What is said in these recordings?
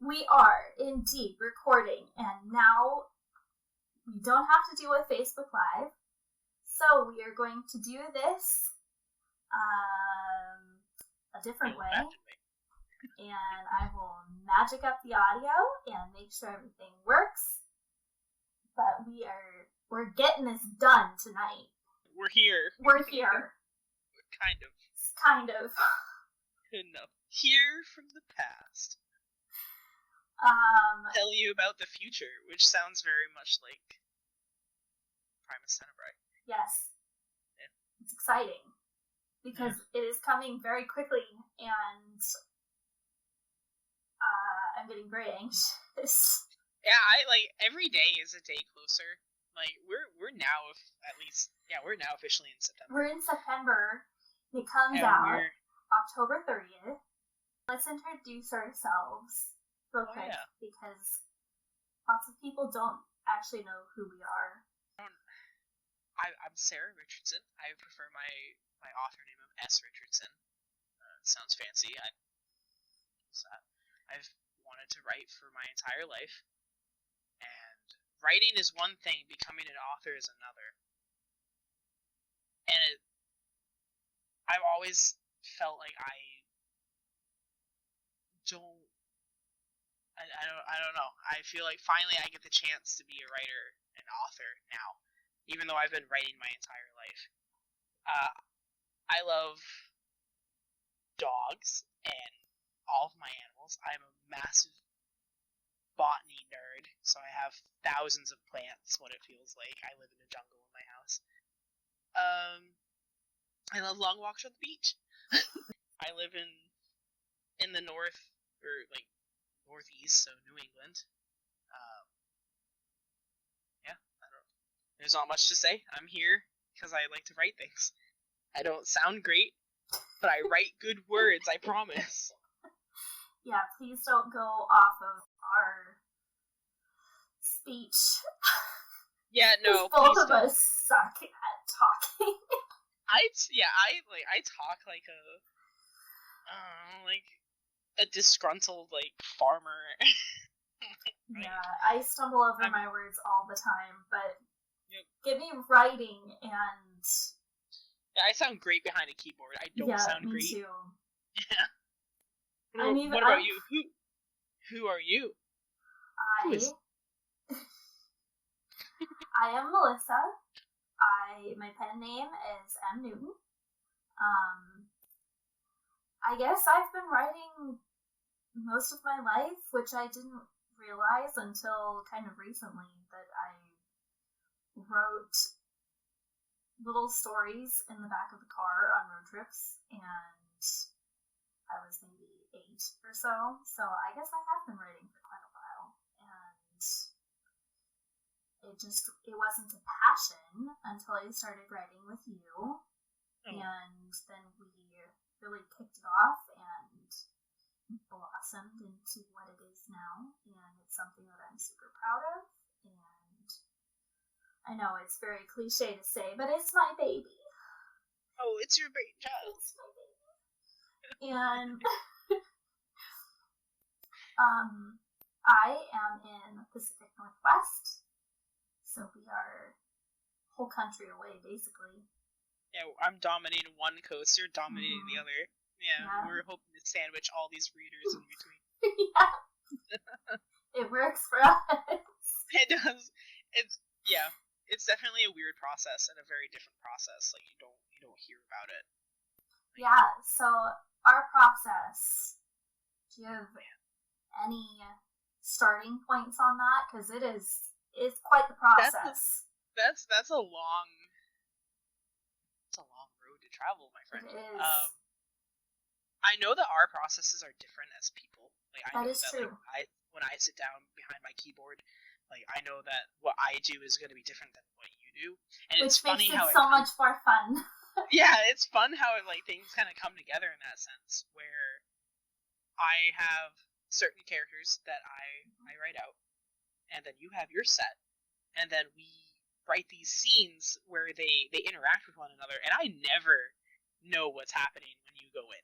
We are indeed recording, and now we don't have to do a Facebook Live. So we are going to do this a different way. And I will magic up the audio and make sure everything works. But we're getting this done tonight. We're here. We're here. Kind of. Good enough. Here from the past. Tell you about the future, which sounds very much like Primus Tenebrae. Yes. Yeah. It's exciting. Because it is coming very quickly, and I'm getting very anxious. Yeah, every day is a day closer. We're now we're now officially in September. We're in September. It comes out October 30th. Let's introduce ourselves real quick, because lots of people don't actually know who we are. I'm Sarah Richardson. I prefer my author name of S. Richardson. It sounds fancy. I've wanted to write for my entire life. And writing is one thing, becoming an author is another. And I've always felt like I don't know. I feel like finally I get the chance to be a writer and author now, even though I've been writing my entire life. I love dogs and all of my animals. I'm a massive botany nerd, so I have thousands of plants, what it feels like. I live in a jungle in my house. I love long walks on the beach. I live in the north, or northeast, so New England. There's not much to say. I'm here because I like to write things. I don't sound great, but I write good words, I promise. Yeah, please don't go off of our speech. Yeah, no, both please of don't. us suck at talking. I talk like a disgruntled farmer. Yeah, I stumble over my words all the time, but get me writing and... Yeah, I sound great behind a keyboard. I don't sound great. Yeah, me too. Yeah. What about you? Who are you? I am Melissa. My pen name is M. Newton. I guess I've been writing most of my life, which I didn't realize until kind of recently, that I wrote little stories in the back of the car on road trips, and I was maybe 8 or so I guess I have been writing for quite a while, and it wasn't a passion until I started writing with you, and then we really kicked it off and blossomed into what it is now, and it's something that I'm super proud of, and I know it's very cliche to say, but it's my baby. Oh, it's your baby child. It's my baby. And I am in the Pacific Northwest, so we are whole country away, basically. Yeah, I'm dominating one coast, you're dominating the other. Yeah, we're hoping to sandwich all these readers in between. Yeah. It works for us. It does. It's definitely a weird process and a very different process. You don't hear about it. Yeah, so our process, do you have any starting points on that? Because it's quite the process. That's a long road to travel, my friend. It is. I know that our processes are different as people. That is true. When I sit down behind my keyboard, I know that what I do is going to be different than what you do, and Which it's funny how so much more fun. Yeah, it's fun how things kind of come together in that sense, where I have certain characters that I write out, and then you have your set, and then we write these scenes where they interact with one another, and I never know what's happening when you go in.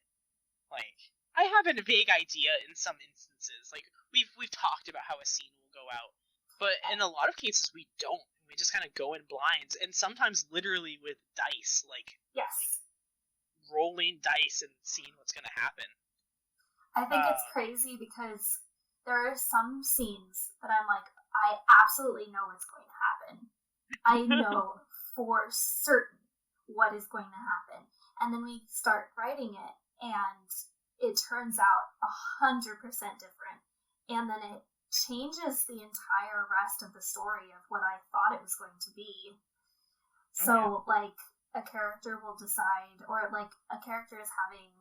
I have a vague idea in some instances. Like, we've talked about how a scene will go out, but in a lot of cases we don't. We just kind of go in blinds, and sometimes literally with dice, like rolling dice and seeing what's going to happen. I think it's crazy because there are some scenes that I'm like, I absolutely know what's going to happen. I know for certain what is going to happen. And then we start writing it, and it turns out 100% different. And then it changes the entire rest of the story of what I thought it was going to be. So, like, a character will decide, or, like, a character is having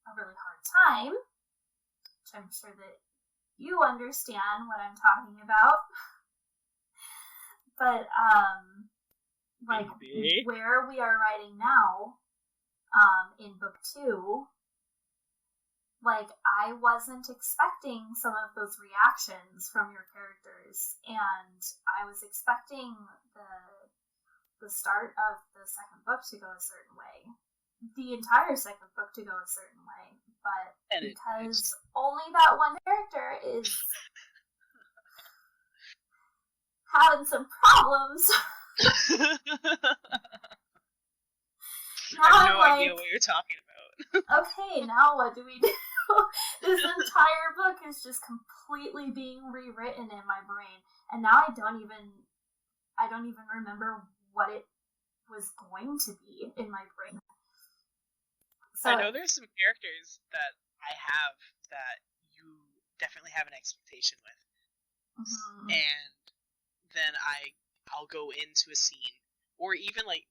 a really hard time, which I'm sure that you understand what I'm talking about. But, like, where we are writing now, in book 2, like, I wasn't expecting some of those reactions from your characters, and I was expecting the start of the second book to go a certain way, the entire second book to go a certain way, but because only that one character is having some problems. I have no idea what you're talking about. Okay, now what do we do? This entire book is just completely being rewritten in my brain, and now I don't even remember what it was going to be in my brain. So, I know there's some characters that I have that you definitely have an expectation with, and then I'll go into a scene, or even like,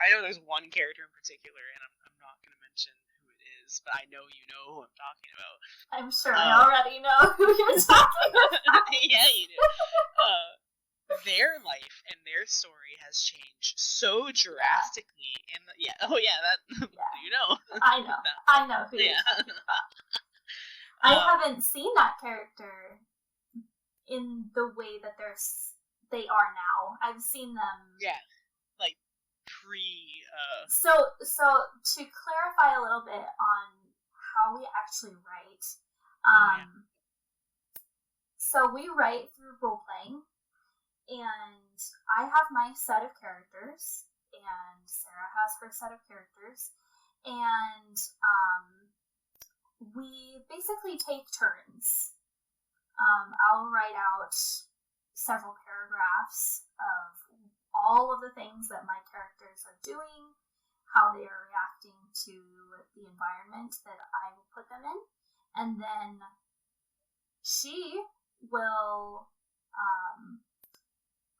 I know there's one character in particular, and I'm not going to mention who it is, but I know you know who I'm talking about. I'm sure I already know who you're talking about. Yeah, you do. Their life and their story has changed so drastically. You know. I know who you're talking about. I haven't seen that character in the way that they are now. I've seen them. Yeah, like So to clarify a little bit on how we actually write, so we write through role playing, and I have my set of characters, and Sarah has her set of characters, and we basically take turns. I'll write out several paragraphs of all of the things that my characters are doing, how they are reacting to the environment that I will put them in, and then she will,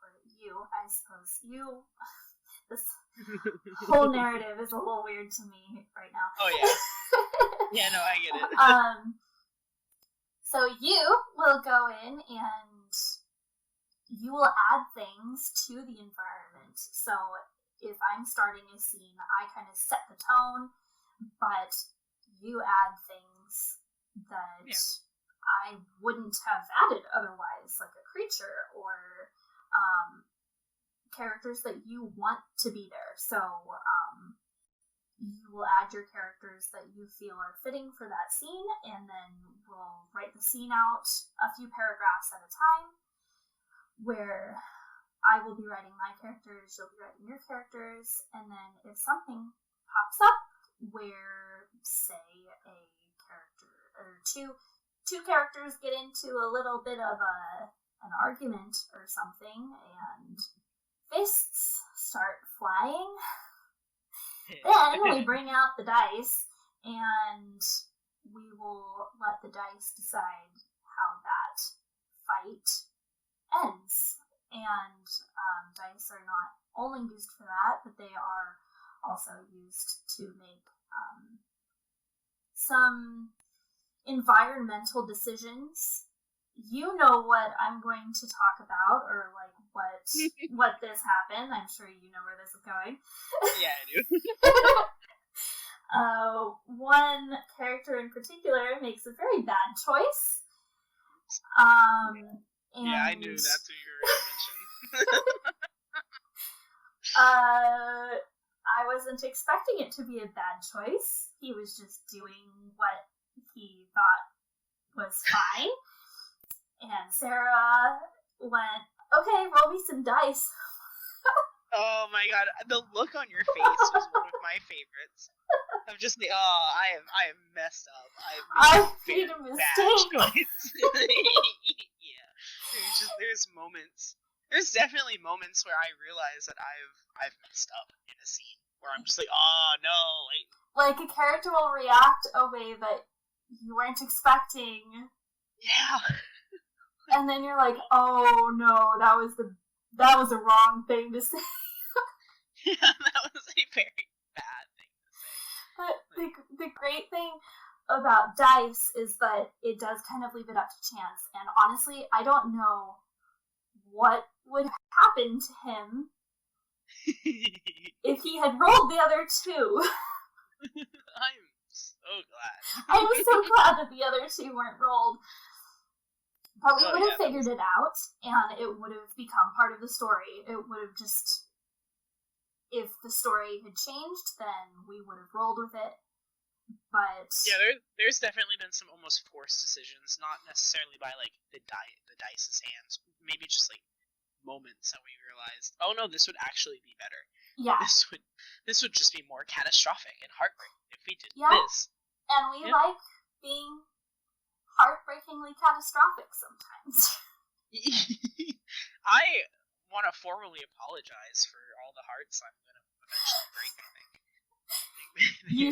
or you, I suppose, this whole narrative is a little weird to me right now. Oh yeah. Yeah, no, I get it. So you will go in and you will add things to the environment. So if I'm starting a scene, I kind of set the tone, but you add things that I wouldn't have added otherwise, like a creature or characters that you want to be there. So you will add your characters that you feel are fitting for that scene, and then we'll write the scene out a few paragraphs at a time, where I will be writing my characters, you'll be writing your characters, and then if something pops up where, say, a character or two characters get into a little bit of an argument or something, and fists start flying, then we bring out the dice, and we will let the dice decide how that fight ends. And dice are not only used for that, but they are also used to make some environmental decisions. You know what I'm going to talk about, or like what this happened. I'm sure you know where this is going. Yeah, I do. One character in particular makes a very bad choice. Yeah, I knew that's who you were going to mention. I wasn't expecting it to be a bad choice. he was just doing what he thought was fine. And Sarah went, okay, roll me some dice. Oh my god, the look on your face was one of my favorites. I'm just like, oh, I have messed up. I made a mistake. Yeah, there's moments. There's definitely moments where I realize that I've messed up in a scene where I'm just like, oh no, like a character will react a way that you weren't expecting. Yeah. And then you're like, oh no, that was a wrong thing to say. Yeah, that was a very bad thing to say. But the great thing about dice is that it does kind of leave it up to chance. And honestly, I don't know what would happen to him if he had rolled the other two. I'm so glad. I'm so glad that the other two weren't rolled. But we would have figured it out, and it would have become part of the story. It would have just... If the story had changed, then we would have rolled with it. But... Yeah, there's definitely been some almost forced decisions, not necessarily by, like, the dice's hands. Maybe just, like, moments that we realized, oh no, this would actually be better. Yeah. This would just be more catastrophic and heartbreaking if we did this. And we like being heartbreakingly catastrophic sometimes. I want to formally apologize for all the hearts I'm going to eventually break, I think. You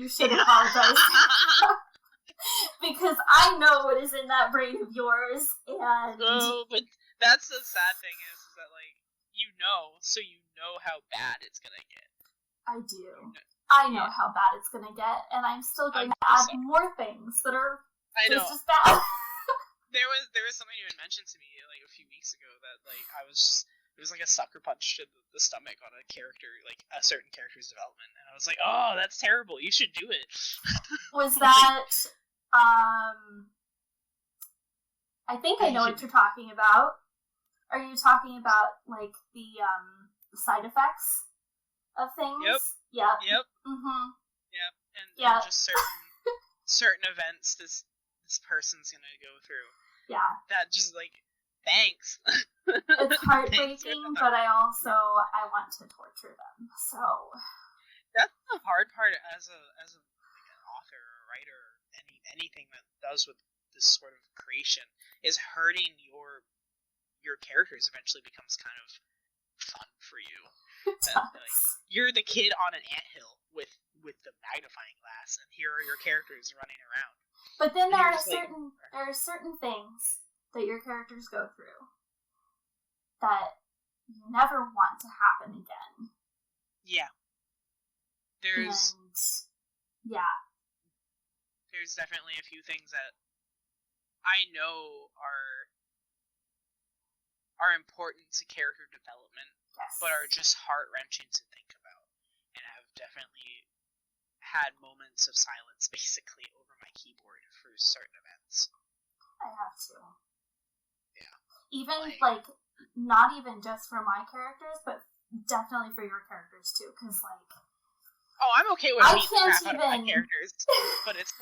should apologize. Because I know what is in that brain of yours, and... Oh, but that's the sad thing is that, like, so you know how bad it's going to get. I do. I know how bad it's going to get, and I'm still going to add more things that are just as bad. There was something you had mentioned to me like a few weeks ago that like it was like a sucker punch to the stomach on a character, like a certain character's development, and I was like, oh, that's terrible. You should do it. Was that I think I know what you're talking about. Are you talking about like the side effects of things? Yep. Mm-hmm. Yep. And just certain events this person's gonna go through. Yeah. That just like, thanks. It's heartbreaking, but I want to torture them. So that's the hard part as like an author or a writer or anything that does with this sort of creation is hurting your characters eventually becomes kind of fun for you. Like, you're the kid on an anthill with the magnifying glass, and here are your characters running around. But then there are certain things that your characters go through that you never want to happen again. Yeah. There's definitely a few things that I know are important to character development, but are just heart-wrenching to think about, and have definitely had moments of silence basically over my keyboard for certain events. I have to. Yeah. Even like not even just for my characters, but definitely for your characters too, because like. Oh, I'm okay with beating the crap out of my characters, but it's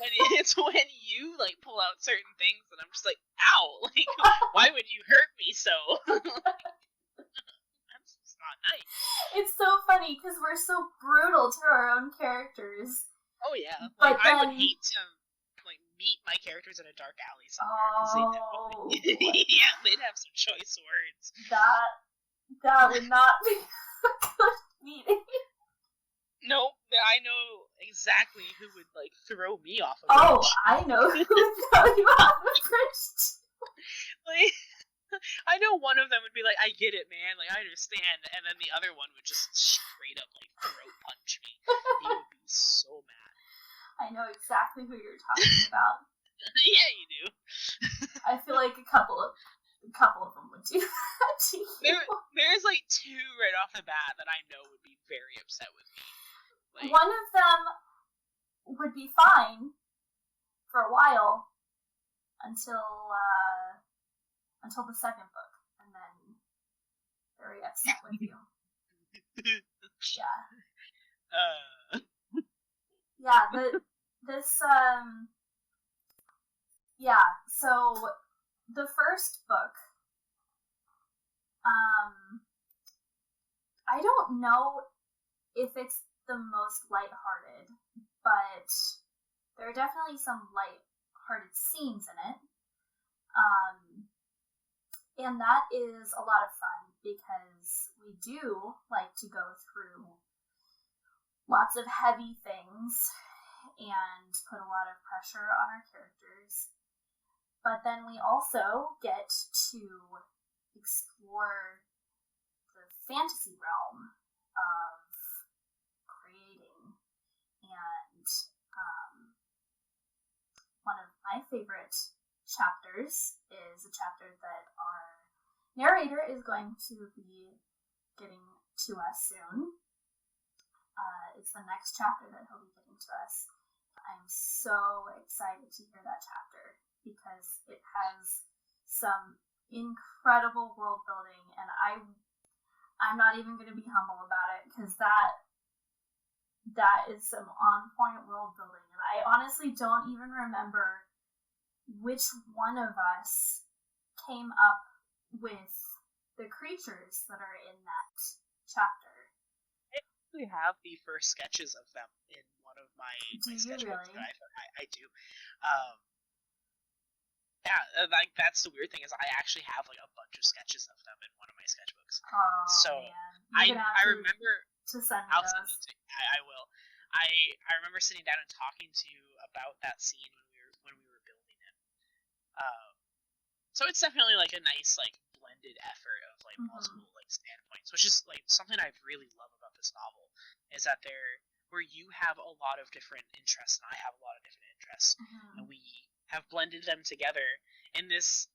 when you like pull out certain things and I'm just like, ow! Like, why would you hurt me so? That's just not nice. It's so funny because we're so brutal to our own characters. Oh yeah, like I would hate to like meet my characters in a dark alley somewhere. They'd have some choice words. That would not be a good meeting. No, I know exactly who would, like, throw me off of Oh, I know who would throw you off the bridge. Like, I know one of them would be like, I get it, man, like, I understand, and then the other one would just straight up, like, throat punch me. He would be so mad. I know exactly who you're talking about. Yeah, you do. I feel like a couple of them would do that to you. There's, like, two right off the bat that I know would be very upset with me. Like, one of them would be fine for a while until the second book, and then very upset with you. Yeah. Yeah, so the first book, I don't know if it's the most lighthearted, but there are definitely some lighthearted scenes in it. And that is a lot of fun because we do like to go through lots of heavy things and put a lot of pressure on our characters. But then we also get to explore the fantasy realm of creating. And one of my favorite chapters is a chapter that our narrator is going to be getting to us soon. It's the next chapter that he'll be getting to us. I'm so excited to hear that chapter because it has some incredible world building, and I'm not even going to be humble about it because that is some on point world building, and I honestly don't even remember which one of us came up with the creatures that are in that chapter. I actually have the first sketches of them in one of my sketchbooks. Really? I do. Yeah, like that's the weird thing is I actually have like a bunch of sketches of them in one of my sketchbooks. Oh, so man. I remember to send me I'll those. send it to you. I will. I remember sitting down and talking to you about that scene when we were building it. So it's definitely like a nice like blended effort of like multiple like standpoints, which is like something I really love about this novel is that where you have a lot of different interests and I have a lot of different interests, and we have blended them together in this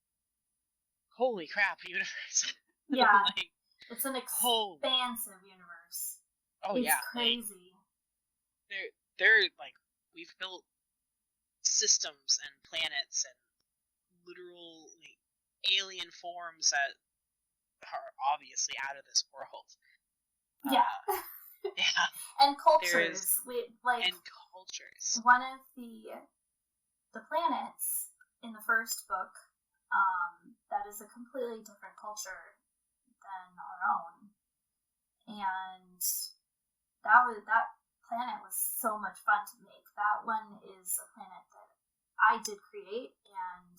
holy crap universe. Yeah, like, it's an expansive universe. Oh, it's crazy. Like, they're like we've built systems and planets and literal like, alien forms that are obviously out of this world. Yeah. Yeah. And cultures. And cultures. One of the planets in the first book, that is a completely different culture than our own. And that planet was so much fun to make. That one is a planet that I did create, and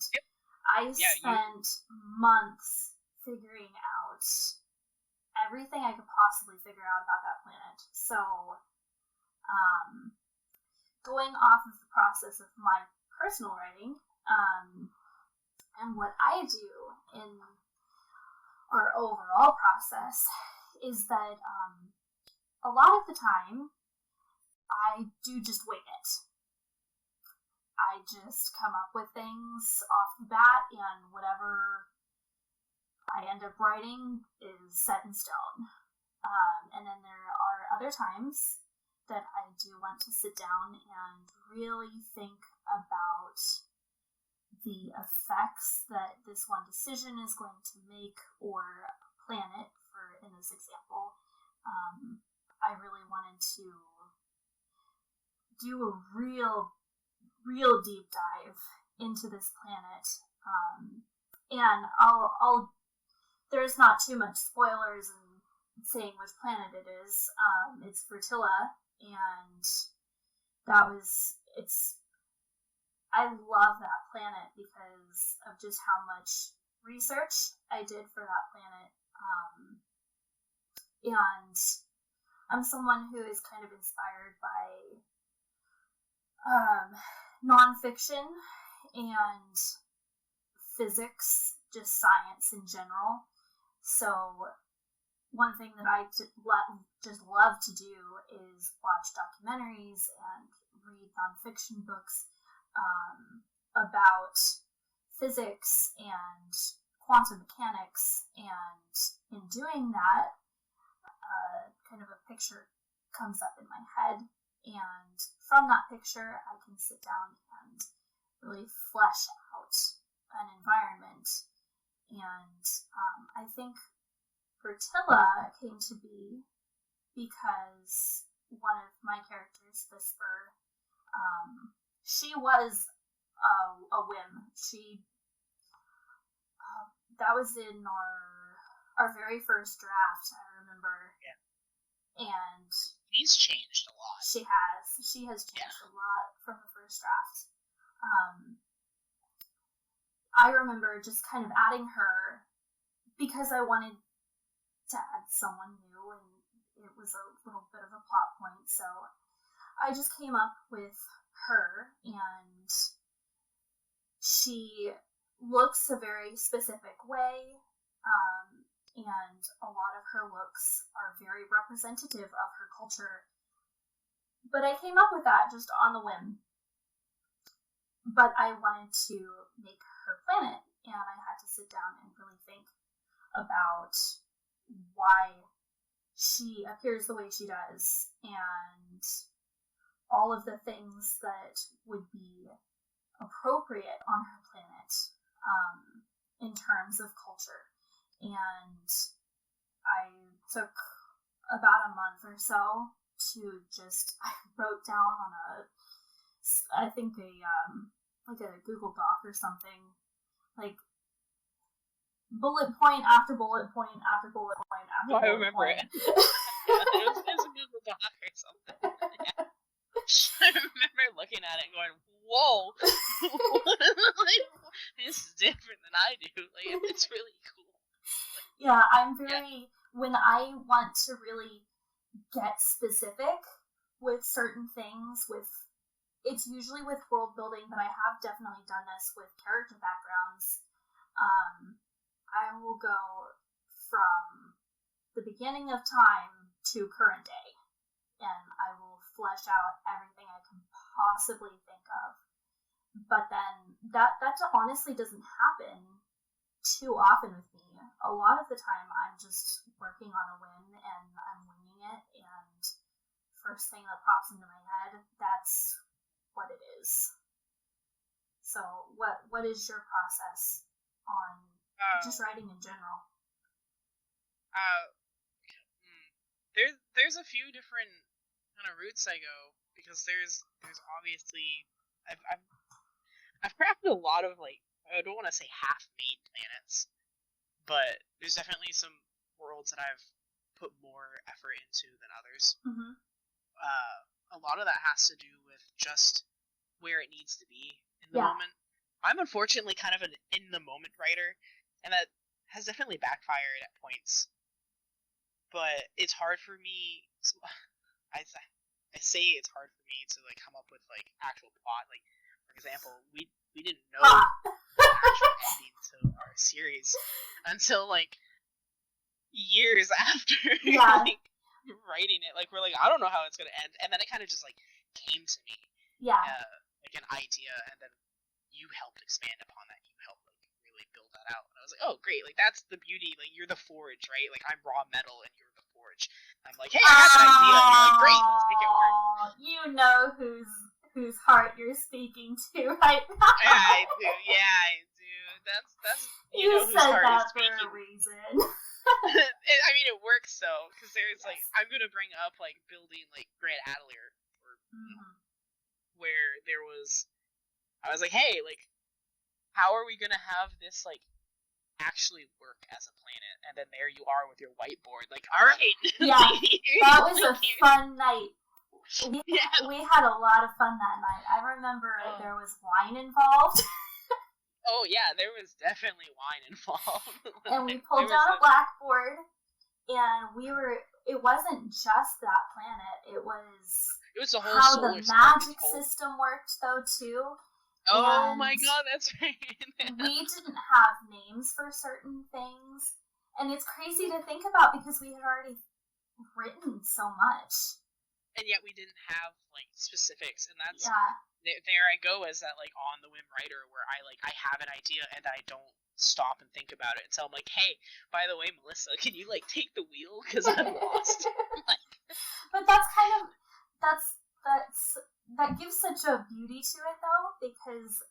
I spent months figuring out everything I could possibly figure out about that planet. So, going off of the process of my personal writing, and what I do in our overall process is that a lot of the time I do just wing it. I just come up with things off the bat, and whatever I end up writing is set in stone. And then there are other times that I do want to sit down and really think about the effects that this one decision is going to make or planet, for in this example. I really wanted to do a real deep dive into this planet. And I'll there's not too much spoilers in saying which planet it is. It's Fertilla, and I love that planet because of just how much research I did for that planet. And I'm someone who is kind of inspired by nonfiction and physics, just science in general. So one thing that I just love to do is watch documentaries and read nonfiction books about physics and quantum mechanics, and in doing that, kind of a picture comes up in my head, and from that picture I can sit down and really flesh out an environment. And I think Fertilla came to be because one of my characters, Vesper, She was a whim. That was in our very first draft, I remember. Yeah. And he's changed a lot. She has changed a lot from the first draft. I remember just kind of adding her because I wanted to add someone new, and it was a little bit of a plot point, so I just came up with her, and she looks a very specific way, and a lot of her looks are very representative of her culture. But I came up with that just on the whim. But I wanted to make her planet, and I had to sit down and really think about why she appears the way she does, and all of the things that would be appropriate on her planet in terms of culture. And I took about a month or so to I wrote down on I think like a Google Doc or something, like bullet point after bullet point after bullet point after bullet point. I remember it. It was a Google Doc or something. Yeah. I remember looking at it and going, whoa, like, this is different than I do. Like, it's really cool. Yeah, I'm very, when I want to really get specific with certain things, it's usually with world building, but I have definitely done this with character backgrounds. I will go from the beginning of time to current day, and I will flesh out everything I can possibly think of. But then that honestly doesn't happen too often with me. A lot of the time I'm just working on a whim and I'm winging it, and first thing that pops into my head, that's what it is. So what is your process on just writing in general? There's a few different kind of routes I go, because there's obviously I've crafted a lot of, like, I don't want to say half-made planets, but there's definitely some worlds that I've put more effort into than others. Mm-hmm. A lot of that has to do with just where it needs to be in the moment. I'm unfortunately kind of an in-the-moment writer, and that has definitely backfired at points. But it's hard for me. I say it's hard for me to, like, come up with, like, actual plot. Like, for example, we didn't know the actual ending to our series until, like, years after like, writing it. Like, we're like, I don't know how it's gonna end, and then it kind of just, like, came to me. Like an idea, and then you helped expand upon that. You helped, like, really build that out. And I was like, oh, great. Like, that's the beauty. Like, you're the forge, right? Like, I'm raw metal, and you're the forge. I'm like, hey, I have an idea, and you're like, great, let's make it work. You know whose heart you're speaking to right now. Yeah, I do. That's you know whose heart is speaking. For a reason. I mean, it works though, because there's like, I'm gonna bring up, like, building, like, Grand Atelier, or where I was like, hey, like, how are we gonna have this, like, actually work as a planet? And then there you are with your whiteboard, like, all right. Yeah, that was a fun night. We had a lot of fun that night. I remember there was wine involved. Oh yeah, there was definitely wine involved. And we pulled down a blackboard, and it wasn't just that planet, it was the whole how the magic system worked though too. Oh my god, that's right. We didn't have names for certain things, and it's crazy to think about because we had already written so much. And yet we didn't have, like, specifics, and that's there I go as that, like, on the whim writer where I have an idea and I don't stop and think about it until I'm like, hey, by the way, Melissa, can you, like, take the wheel because I'm lost? Like, but that's kind of that gives such a beauty to it though, because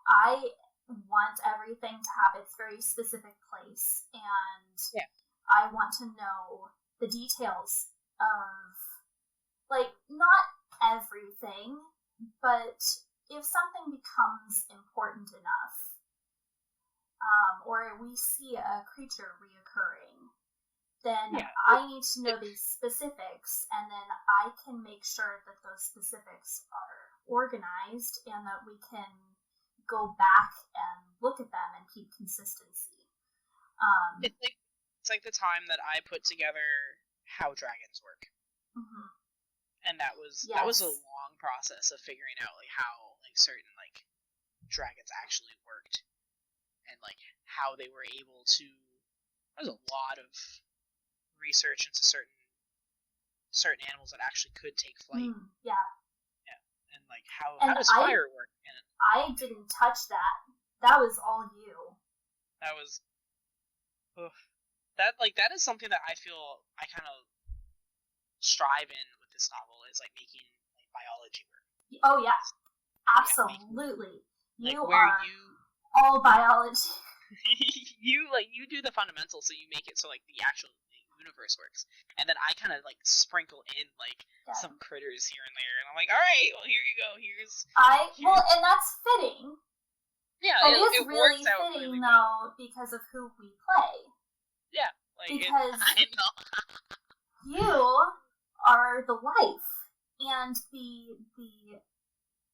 I want everything to have its very specific place, and I want to know the details of, like, not everything, But if something becomes important enough, or we see a creature reoccurring, then I need to know these specifics, and then I can make sure that those specifics are organized and that we can go back and look at them and keep consistency. It's like the time that I put together how dragons work. Mm-hmm. And that was a long process of figuring out like how like certain like dragons actually worked, and like how they were able to. There's a lot of research into certain animals that actually could take flight. Yeah, and like how does fire work? And I didn't touch that. That was all you. That was. That is something that I feel I kind of strive in with this novel, is like making like biology work. Oh yeah, absolutely. Like, you are all biology. you do the fundamentals, so you make it so like the actual universe works, and then I kind of like sprinkle in like some critters here and there, and I'm like, all right, well here you go. And that's fitting. Yeah, it is really fitting though because of who we play. Yeah, like because I know. You are the life, and the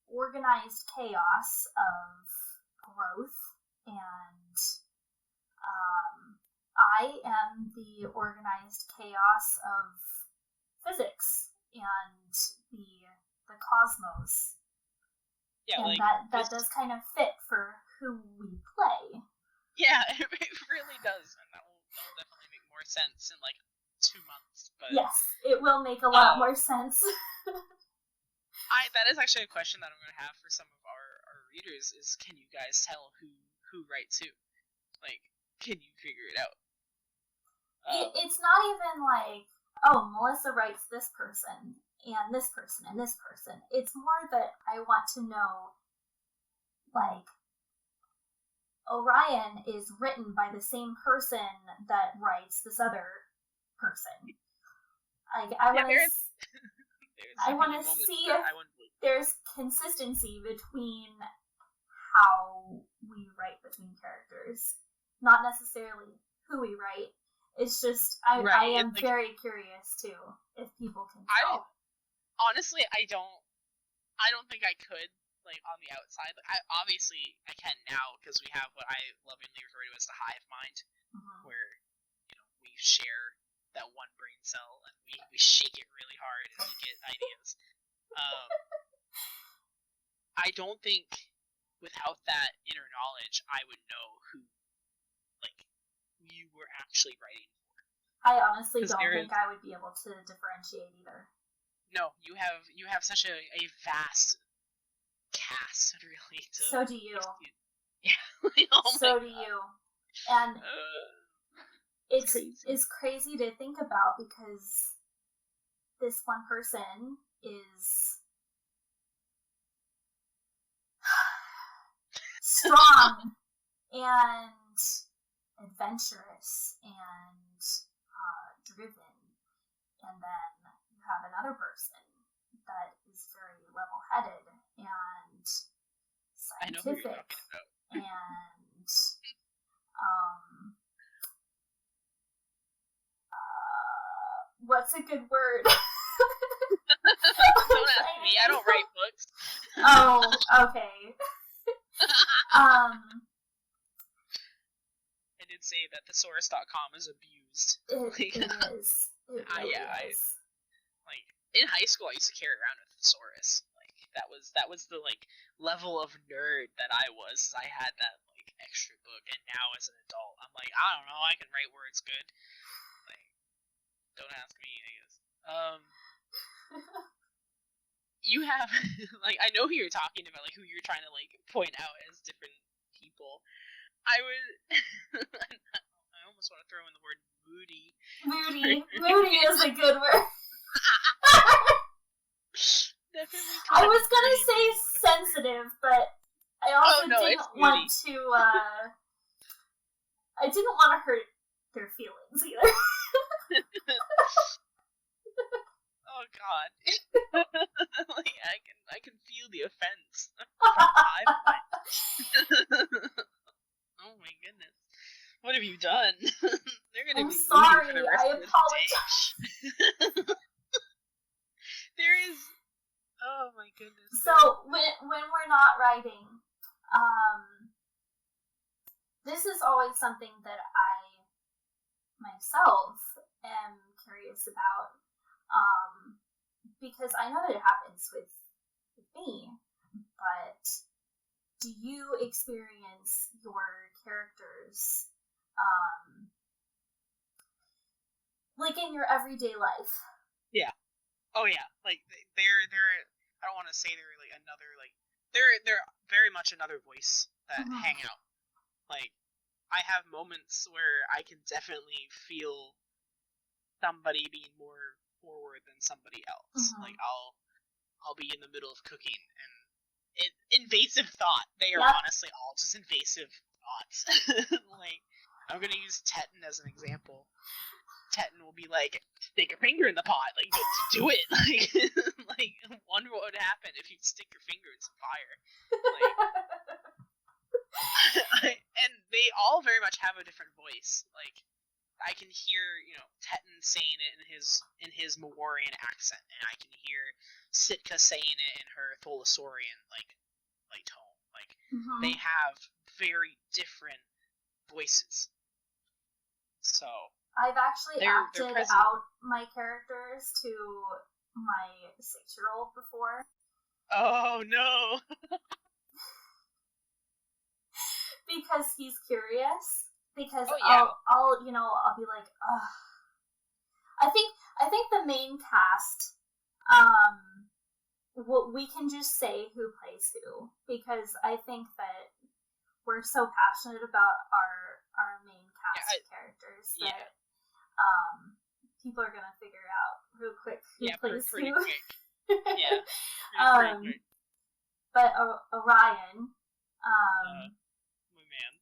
organized chaos of growth, and I am the organized chaos of physics and the cosmos. Yeah, and like that does kind of fit for who we play. Yeah, it really does, and that will definitely make more sense in like 2 months. But yes, it will make a lot more sense. That is actually a question that I'm going to have for some of our readers: is can you guys tell who writes who? Like, can you figure it out? It's not even like, oh, Melissa writes this person and this person and this person. It's more that I want to know, like, Orion is written by the same person that writes this other person. I want to see if there's consistency between how we write between characters. Not necessarily who we write. It's just, I am very curious, too, if people can tell. Honestly, I don't think I could, like, on the outside. Like, I can now, because we have what I lovingly refer to as the hive mind, where, we share that one brain cell, and we shake it really hard, and we get ideas. I don't think, without that inner knowledge, I would know who, like, you were actually writing for. I honestly don't think I would be able to differentiate either. No, you have such a vast cast, really. So do you. Yeah. So do you. And it's crazy to think about, because this one person is strong and adventurous and driven, and then you have another person that is very level-headed and scientific and what's a good word? Don't ask me, I don't write books. Oh, okay. I did say that thesaurus.com is abused. It is. It really is. Like, in high school I used to carry around a thesaurus. Like, that was the, like, level of nerd that I was. I had that, like, extra book, and now as an adult, I'm like, I don't know, I can write words good. Like, don't ask me, I guess. You have, like, I know who you're talking about, like, who you're trying to, like, point out as different people. I would, I almost want to throw in the word moody. Moody is a good word. Definitely. I was gonna say sensitive, but I also didn't want to, I didn't want to hurt their feelings either. Oh god. Like, I can feel the offense from 5 points. Oh my goodness. What have you done? They're gonna I'm be sorry, moving for the rest I of the apologize. day. There is... Oh my goodness. So, when we're not writing, this is always something that I myself am curious about, because I know that it happens with me, but do you experience your characters, like in your everyday life? Yeah. Oh yeah. Like, they're I don't want to say they're like another, like, they're very much another voice that hang out. Like, I have moments where I can definitely feel somebody being more forward than somebody else. Like, I'll be in the middle of cooking and invasive thought. They are honestly all just invasive thoughts. Like, I'm gonna use Teton as an example. Teton will be like, stick your finger in the pot, like, do it. Like, wonder what would happen if you stick your finger in some fire. Like, and they all very much have a different voice. Like, I can hear, Teton saying it in his Mawarian accent, and I can hear Sitka saying it in her Tholasaurian like tone. Like, they have very different voices. So I've actually acted out my characters to my 6-year-old before. Oh no. Because he's curious. Because I'll be like, ugh. I think the main cast, we can just say who plays who, because I think that we're so passionate about our main cast of characters that people are gonna figure out real quick who plays pretty who. Quick. Yeah. Pretty quick. But Orion, my man.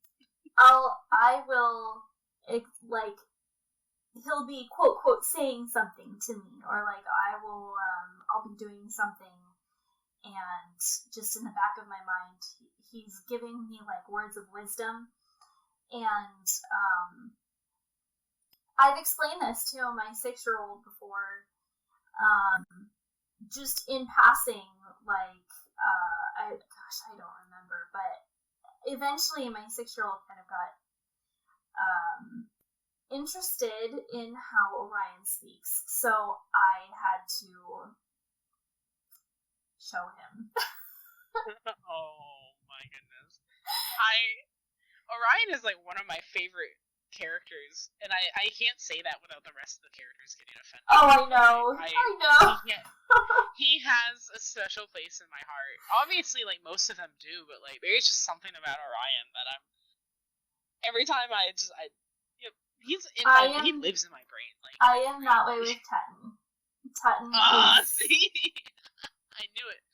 I will, like, he'll be quote saying something to me, or like I'll be doing something, and just in the back of my mind he's giving me like words of wisdom, and I've explained this to my 6-year-old before, just in passing, like, I don't remember, but eventually my 6-year-old kind of got interested in how Orion speaks, so I had to show him. Oh my goodness. Orion is like one of my favorite characters, and I can't say that without the rest of the characters getting offended. Oh, I know. I know. He has a special place in my heart. Obviously, like, most of them do, but like, there's just something about Orion that every time he's in he lives in my brain. Like, I am that way with Teton. Teton see? I knew it.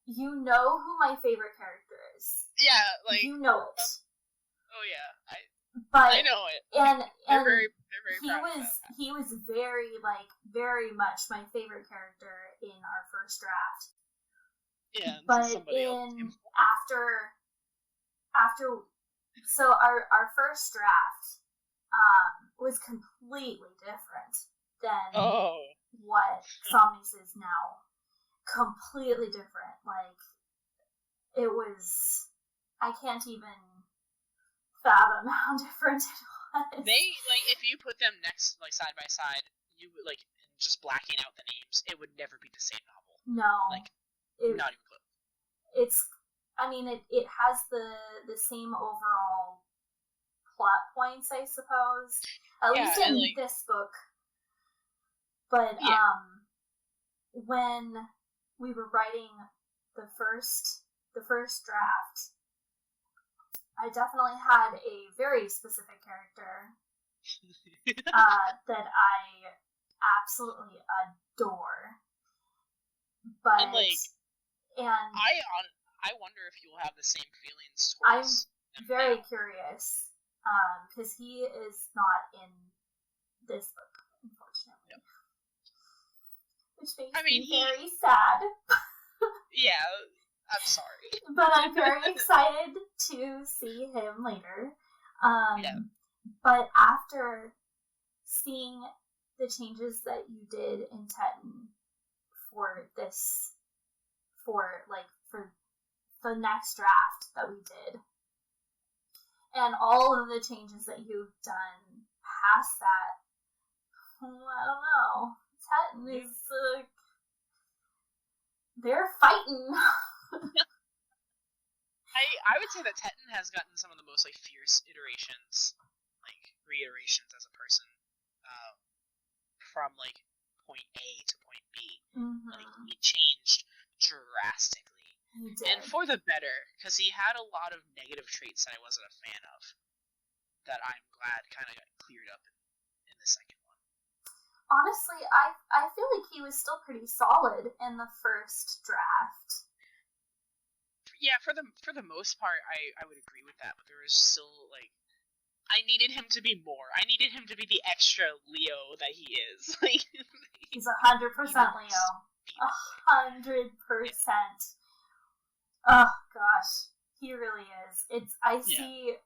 You know who my favorite character is. Yeah, like, you know it. Oh yeah, I know it. And they're very he was very much my favorite character in our first draft. Yeah, but after so our first draft was completely different than what Exsomnis is now. Completely different. Like, it was, I can't even fathom how different it was. They, like, if you put them next, like, side by side, you would, like, just blacking out the names, it would never be the same novel. No. Like, not even close. It has the same overall plot points, I suppose. At least in this book. But, when we were writing the first draft, I definitely had a very specific character that I absolutely adore. But I wonder if you'll have the same feelings towards I'm very curious, because he is not in this book, unfortunately. Yep. Which makes me very sad. Yeah, I'm sorry. But I'm very excited to see him later. But after seeing the changes that you did in Teton for the next draft that we did, and all of the changes that you've done past that, I don't know. Teton is, they're fighting. I would say that Teton has gotten some of the most, fierce iterations, reiterations as a person, from, point A to point B. Mm-hmm. He changed drastically. He did. And for the better, because he had a lot of negative traits that I wasn't a fan of, that I'm glad kind of got cleared up in the second one. Honestly, I feel like he was still pretty solid in the first draft. Yeah, for the most part, I would agree with that, but there was still, I needed him to be more. I needed him to be the extra Leo that he is. He's 100% Leo. 100%. Oh gosh, he really is. I see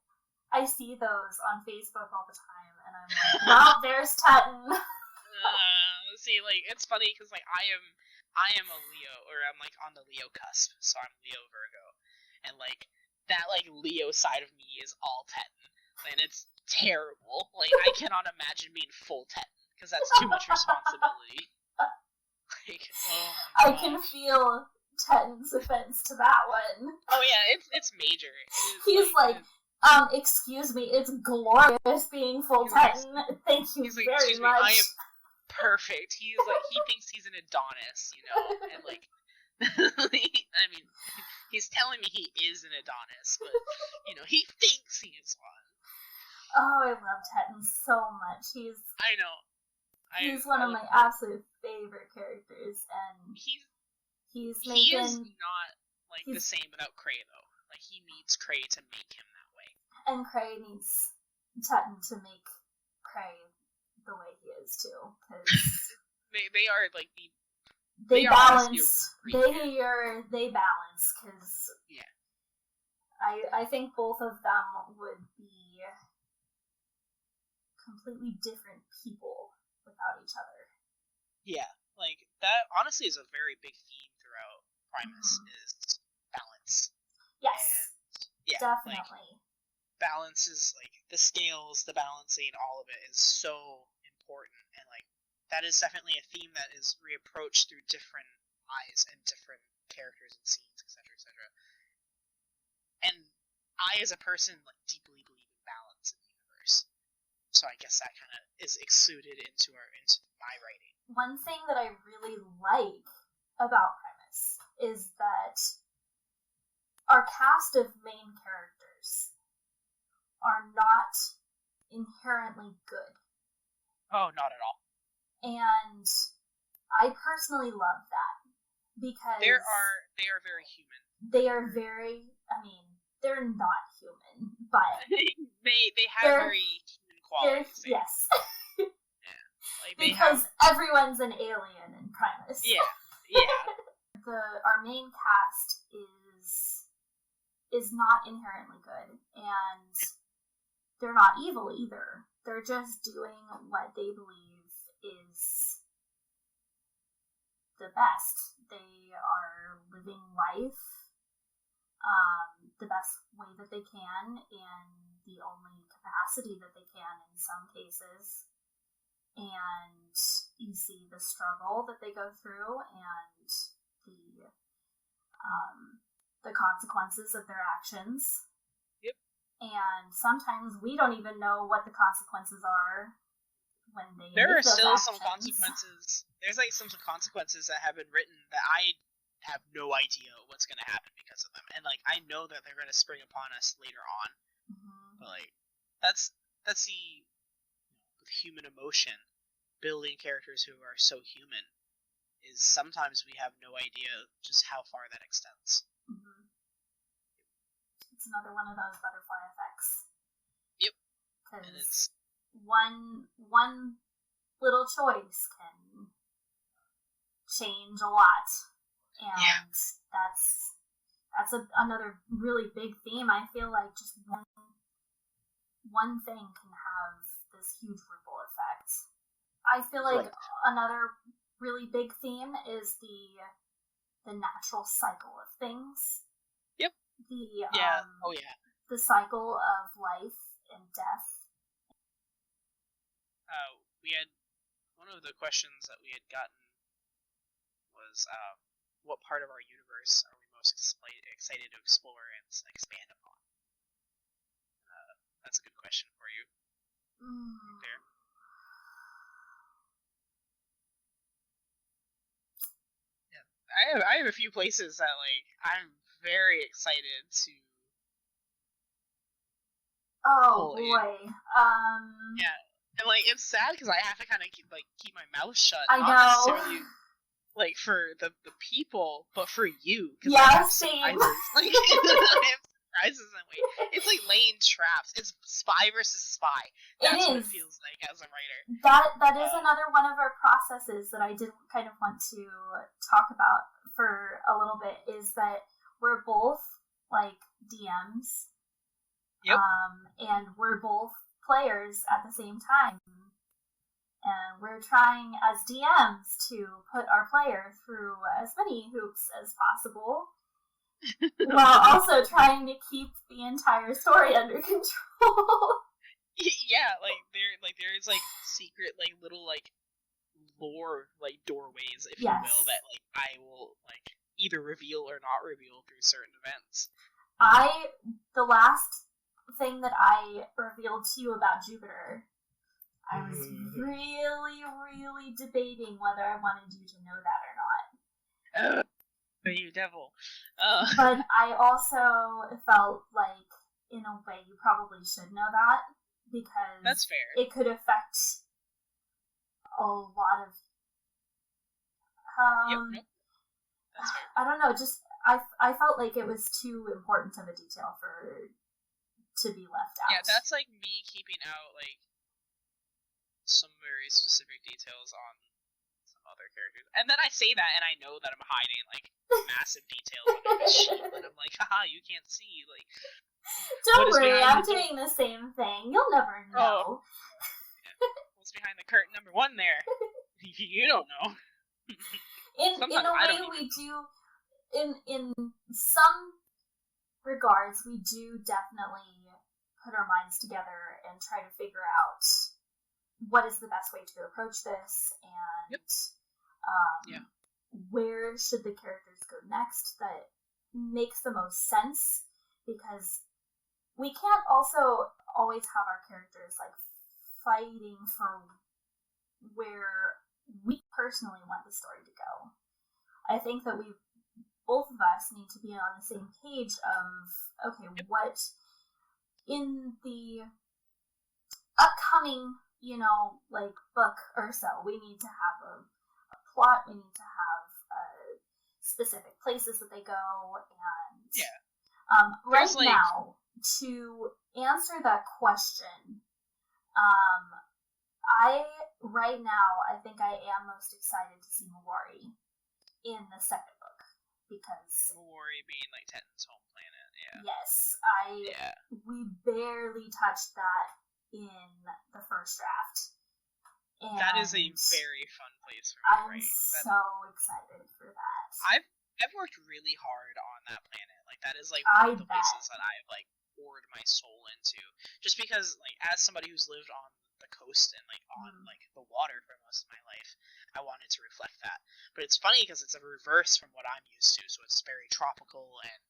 those on Facebook all the time, and I'm like, well, there's Teton. See, it's funny because I am a Leo, or I'm on the Leo cusp, so I'm Leo Virgo, and that Leo side of me is all Teton, and it's terrible. I cannot imagine being full Teton because that's too much responsibility. Oh my I can feel Teton's offense to that one. Oh yeah, it's major. He's excuse me, it's glorious being full Teton. Thank you very much. I am perfect. He thinks he's an Adonis, and I mean, he's telling me he is an Adonis, but he thinks he is one. Oh, I love Teton so much. I know. He's one of my absolute favorite characters, and he is not the same without Cray though. He needs Cray to make him that way, and Cray needs Teton to make Cray the way he is too. Because they are they balance. They balance because I think both of them would be completely different people without each other. Yeah, that honestly is a very big theme throughout Primus, is balance. Yes, and, definitely. Balance is the scales, the balancing, all of it is so important, and that is definitely a theme that is reapproached through different eyes and different characters and scenes, etc., etc. And I, as a person, deeply believe in balance in the universe. So I guess that kind of is exuded into my writing. One thing that I really like about Primus is that our cast of main characters are not inherently good. Oh, not at all. And I personally love that because they are very human. They are very. I mean, they're not human, but they have very human qualities. Yes. Yeah. Because everyone's an alien in Primus. Yeah. Our main cast is not inherently good, and they're not evil either. They're just doing what they believe is the best. They are living life the best way that they can, in the only capacity that they can in some cases. And you see the struggle that they go through, and the consequences of their actions. Yep. And sometimes we don't even know what the consequences are when they there make are still those some consequences. There's some consequences that have been written that I have no idea what's going to happen because of them, and I know that they're going to spring upon us later on. Mm-hmm. But that's the with human emotion, building characters who are so human, is sometimes we have no idea just how far that extends. Mm-hmm. It's another one of those butterfly effects. Yep. Because one little choice can change a lot. And that's another really big theme. I feel like just one thing can have this huge ripple effect. I feel like another really big theme is the natural cycle of things. Yep. The cycle of life and death. We had one of the questions that we had gotten was, what part of our universe are we most excited to explore and expand upon? That's a good question for you. There. Yeah, I have a few places that I'm very excited to. Oh boy. Yeah, and it's sad because I have to kind of keep my mouth shut. I not know. necessarily for the people, but for you. Yeah, I have same. surprises. I have surprises and wait. It's like laying traps. It's spy versus spy. That's what it feels like as a writer. That is another one of our processes that I did kind of want to talk about for a little bit, is that we're both DMs. Yep. And we're both players at the same time. And we're trying as DMs to put our player through as many hoops as possible, while also trying to keep the entire story under control. Yeah, there's secret little lore doorways, if you will, that I will either reveal or not reveal through certain events. The last thing that I revealed to you about Jupiter, I was really, really debating whether I wanted you to know that or not. You devil. But I also felt like, in a way, you probably should know that, because that's fair. It could affect a lot of. Yep. That's fair. I don't know. Just I felt like it was too important of a detail to be left out. Yeah, that's me keeping out some very specific details on some other characters. And then I say that and I know that I'm hiding massive details under this sheet, but I'm haha, you can't see Don't worry, I'm doing the same thing. You'll never know. What's behind the curtain number 1 there? You don't know. In a way we do in some regards we do definitely put our minds together and try to figure out what is the best way to approach this, and where should the characters go next that makes the most sense, because we can't also always have our characters fighting for where we personally want the story to go. I think that both of us need to be on the same page of, okay, what in the upcoming book or so, we need to have a plot, we need to have specific places that they go, and right now, to answer that question, I think I am most excited to see Mawari in the second book, because Mawari being Tenton's home planet, yes, we barely touched that in the first draft. And that is a very fun place for me. I'm so excited for that. I've worked really hard on that planet. That is one of the places that I've poured my soul into. Just because as somebody who's lived on the coast and on the water for most of my life, I wanted to reflect that. But it's funny because it's a reverse from what I'm used to. So it's very tropical and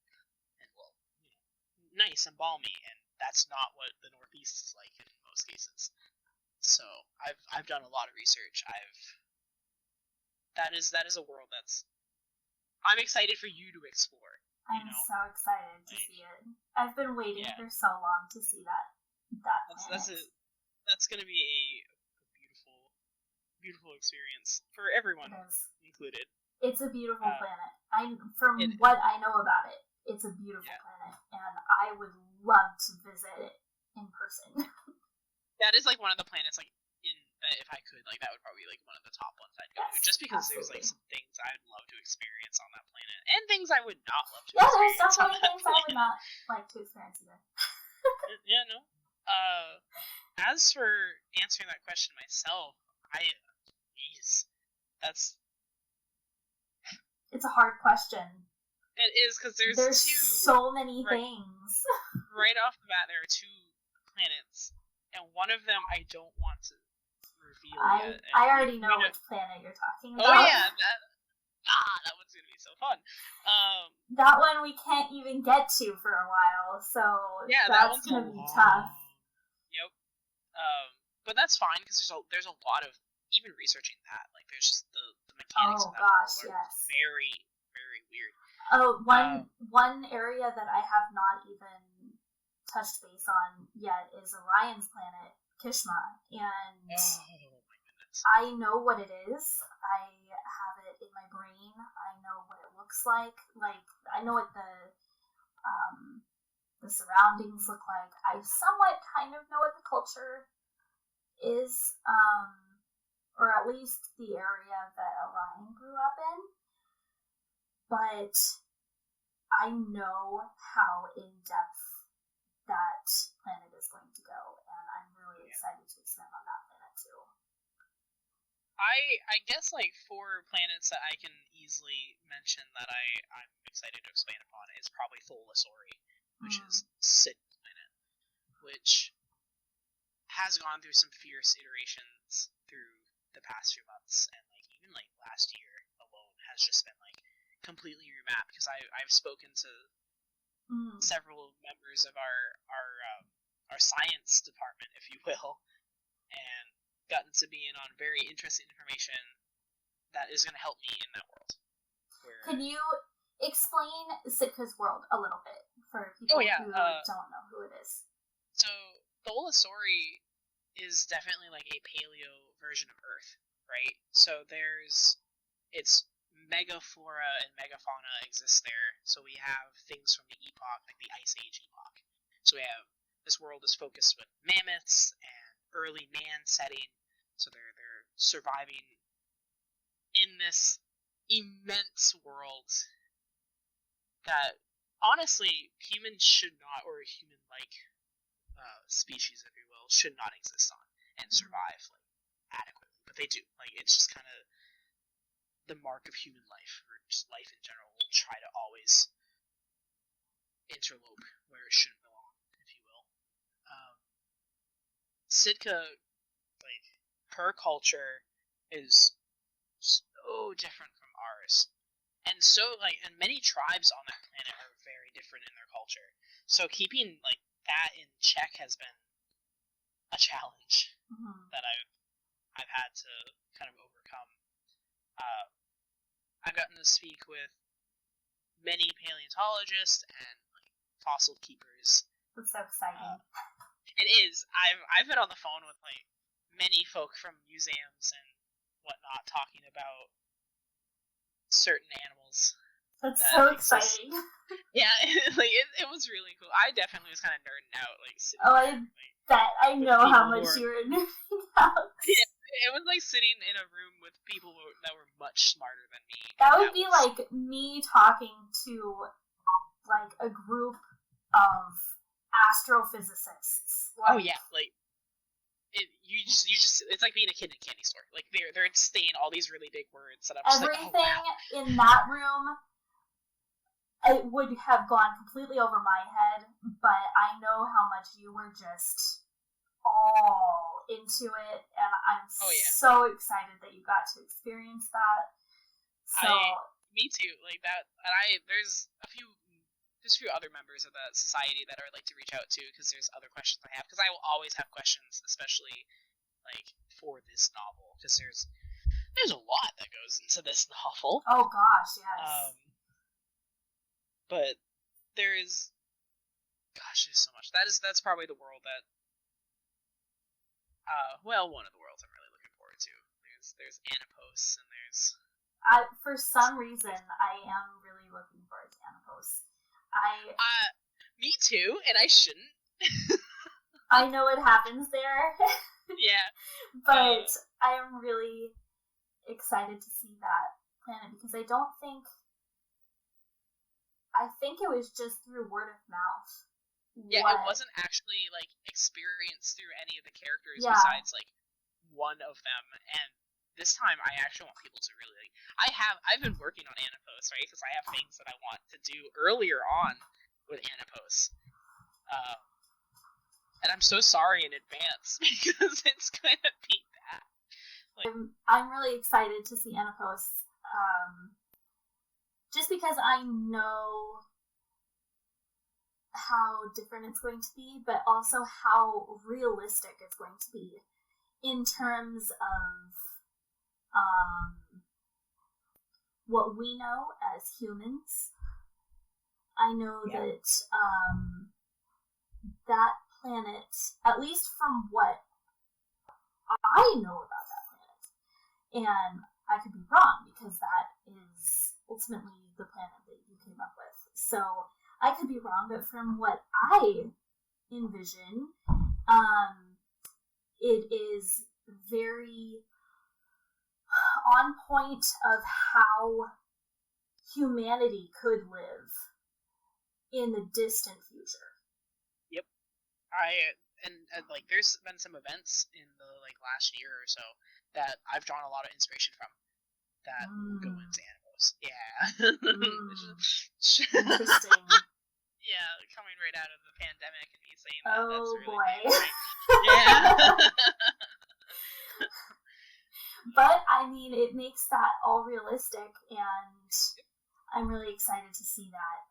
nice and balmy, and that's not what the Northeast is like in most cases. So I've done a lot of research. That is a world I'm excited for you to explore. I'm so excited to see it. I've been waiting for so long to see that. That's going to be a beautiful experience for everyone included. It's a beautiful planet. From what I know about it, it's a beautiful planet, and I would love to visit it in person. That is one of the planets in if I could, like, that would probably be, like, one of the top ones I'd go to. Yes, Just because absolutely. there's, like, some things I'd love to experience on that planet. And things I would not love to Yeah, there's experience on definitely that things I would planet. not like to experience either. Yeah, no. As for answering that question myself, it's a hard question. It is, because there's two. So many things. Right off the bat, there are 2 planets, and one of them I don't want to reveal yet. I already know which planet you're talking about. Oh yeah, that one's gonna be so fun. That one we can't even get to for a while, so yeah, that's gonna be tough. Yep. But that's fine, because there's a lot of, even researching that, like, there's just the mechanics of that world are very, very weird. Oh, one area that I have not even touched base on yet is Orion's planet, Kishma, and oh my goodness, I know what it is. I have it in my brain. I know what it looks like. Like, I know what the surroundings look like. I somewhat kind of know what the culture is, or at least the area that Orion grew up in. But I know how in-depth that planet is going to go, and I'm really excited to expand on that planet too. I guess, like, 4 planets that I can easily mention that I'm excited to expand upon is probably Tholasori, which is Sid's planet, which has gone through some fierce iterations through the past few months, and, like, even, like, last year alone has just been, like, completely remapped, because I've spoken to several members of our science department, if you will, and gotten to be in on very interesting information that is going to help me in that world. Can you explain Sitka's world a little bit for people who don't know who it is? So Tholasori is definitely like a paleo version of Earth, right? So it's megaflora and megafauna exists there. So we have things from the epoch, like the Ice Age epoch. So we have, this world is focused with mammoths and early man setting. So they're surviving in this immense world that, honestly, humans should not, or human-like species, if you will, should not exist on and survive, like, adequately. But they do. Like, it's just kind of the mark of human life, or just life in general, will try to always interlope where it shouldn't belong, if you will. Sitka, like, her culture is so different from ours. And so, like, and many tribes on that planet are very different in their culture. So keeping, like, that in check has been a challenge that I've had to kind of overcome. I've gotten to speak with many paleontologists and, like, fossil keepers. That's so exciting. It is. I've been on the phone with, like, many folk from museums and whatnot talking about certain animals. That's so exciting. Yeah, like, it was really cool. I definitely was kind of nerding out, like, sitting there, like, I know how much you were nerding out. Yeah, it was like sitting in a room with people that were much smarter than me. That would be like me talking to, like, a group of astrophysicists. Like, oh yeah, like, you just it's like being a kid in a candy store. Like, they're saying all these really big words that I'm just everything like, oh, wow. In that room, it would have gone completely over my head, but I know how much you were just all into it, and I'm so excited that you got to experience that. So me too. Like that, and there's a few other members of the society that I would like to reach out to, because there's other questions I have, because I will always have questions, especially, like, for this novel, because there's a lot that goes into this novel. Oh gosh, yes. But there's so much. That's probably the world that one of the worlds I'm really looking forward to. There's Anapos, and there's for some reason I am really looking forward to Anapos. Me too, and I shouldn't. I know it happens there. Yeah. But I am really excited to see that planet because I think it was just through word of mouth. Yeah, it wasn't actually like experienced through any of the characters besides like one of them, and this time I actually want people to really like. I've been working on Anipos, right? Because I have things that I want to do earlier on with Anipos. And I'm so sorry in advance because it's gonna be bad. Like, I'm really excited to see Anipos, just because I know how different it's going to be, but also how realistic it's going to be in terms of what we know as humans. I know that that planet, at least from what I know about that planet, and I could be wrong because that is ultimately the planet that you came up with. So I could be wrong, but from what I envision, it is very on point of how humanity could live in the distant future. Yep. And like there's been some events in the like last year or so that I've drawn a lot of inspiration from that go into Animals. Yeah. Interesting. Yeah, coming right out of the pandemic and me saying that. Oh, that's really boy. Yeah. But, I mean, it makes that all realistic, and I'm really excited to see that.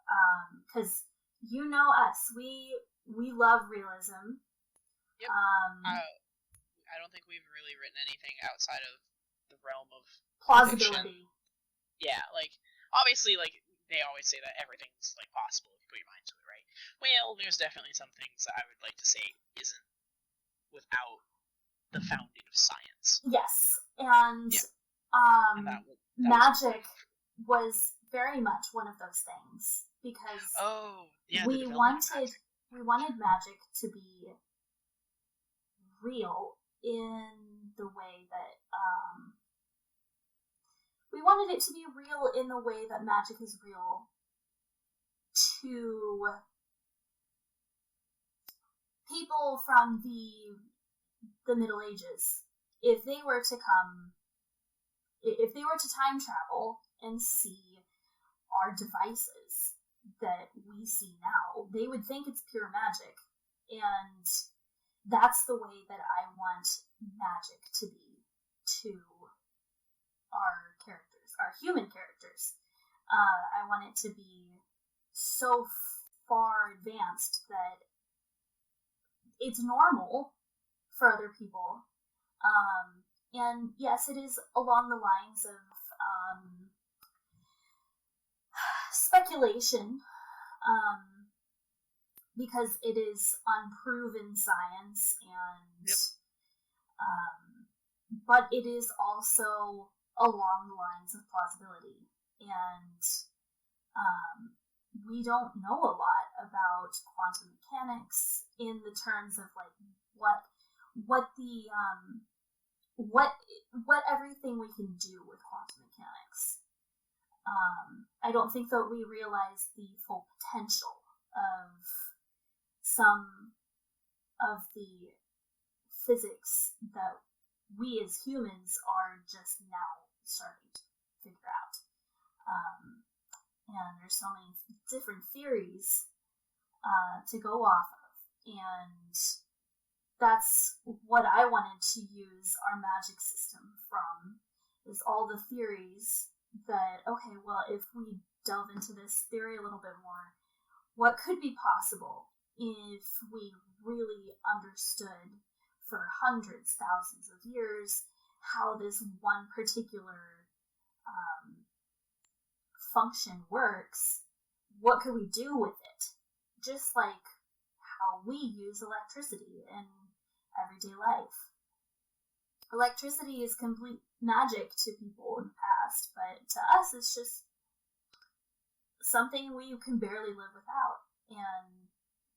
Because you know us, we love realism. Yep. I don't think we've really written anything outside of the realm of plausibility. Fiction. Yeah, like, obviously, like, they always say that everything's, like, possible if you put your mind to it, right? Well, there's definitely some things that I would like to say isn't without the founding of science. Yes, and that magic was very much one of those things, because we wanted magic to be real in the way that we wanted it to be real in the way that magic is real to people from the Middle Ages. If they were to time travel and see our devices that we see now, they would think it's pure magic. And that's the way that I want magic to be to our characters, our human characters. I want it to be so far advanced that it's normal for other people. And yes, it is along the lines of speculation, because it is unproven science, and but it is also along the lines of plausibility, and we don't know a lot about quantum mechanics in the terms of like what everything we can do with quantum mechanics. I don't think that we realize the full potential of some of the physics that we as humans are just now starting to figure out. And there's so many different theories to go off of, and that's what I wanted to use our magic system from, is all the theories that, okay, well, if we delve into this theory a little bit more, what could be possible if we really understood for hundreds, thousands of years how this one particular function works? What could we do with it? Just like how we use electricity in everyday life. Electricity is complete magic to people in the past, but to us it's just something we can barely live without, and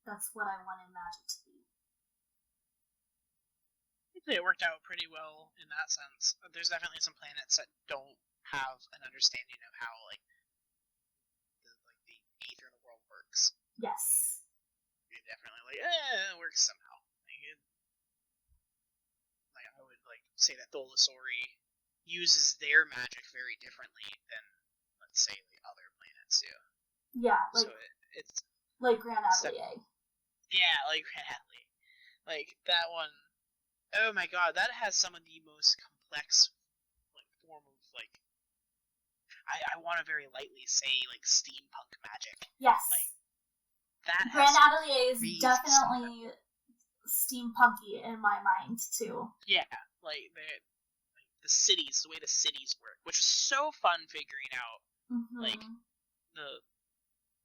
that's what I wanted magic to be. think it worked out pretty well in that sense. There's definitely some planets that don't have an understanding of how the aether in the world works. Yes. You're definitely it works somehow. I would say that Tholasori uses their magic very differently than, let's say, the other planets do. Yeah, so it's like Grand Atelier. Yeah, like Grand Atelier. That one. Oh my god, that has some of the most complex form of I want to very lightly say steampunk magic. Yes. That Grand Atelier is definitely steampunky in my mind too. Yeah, the cities, the way the cities work, which was so fun figuring out,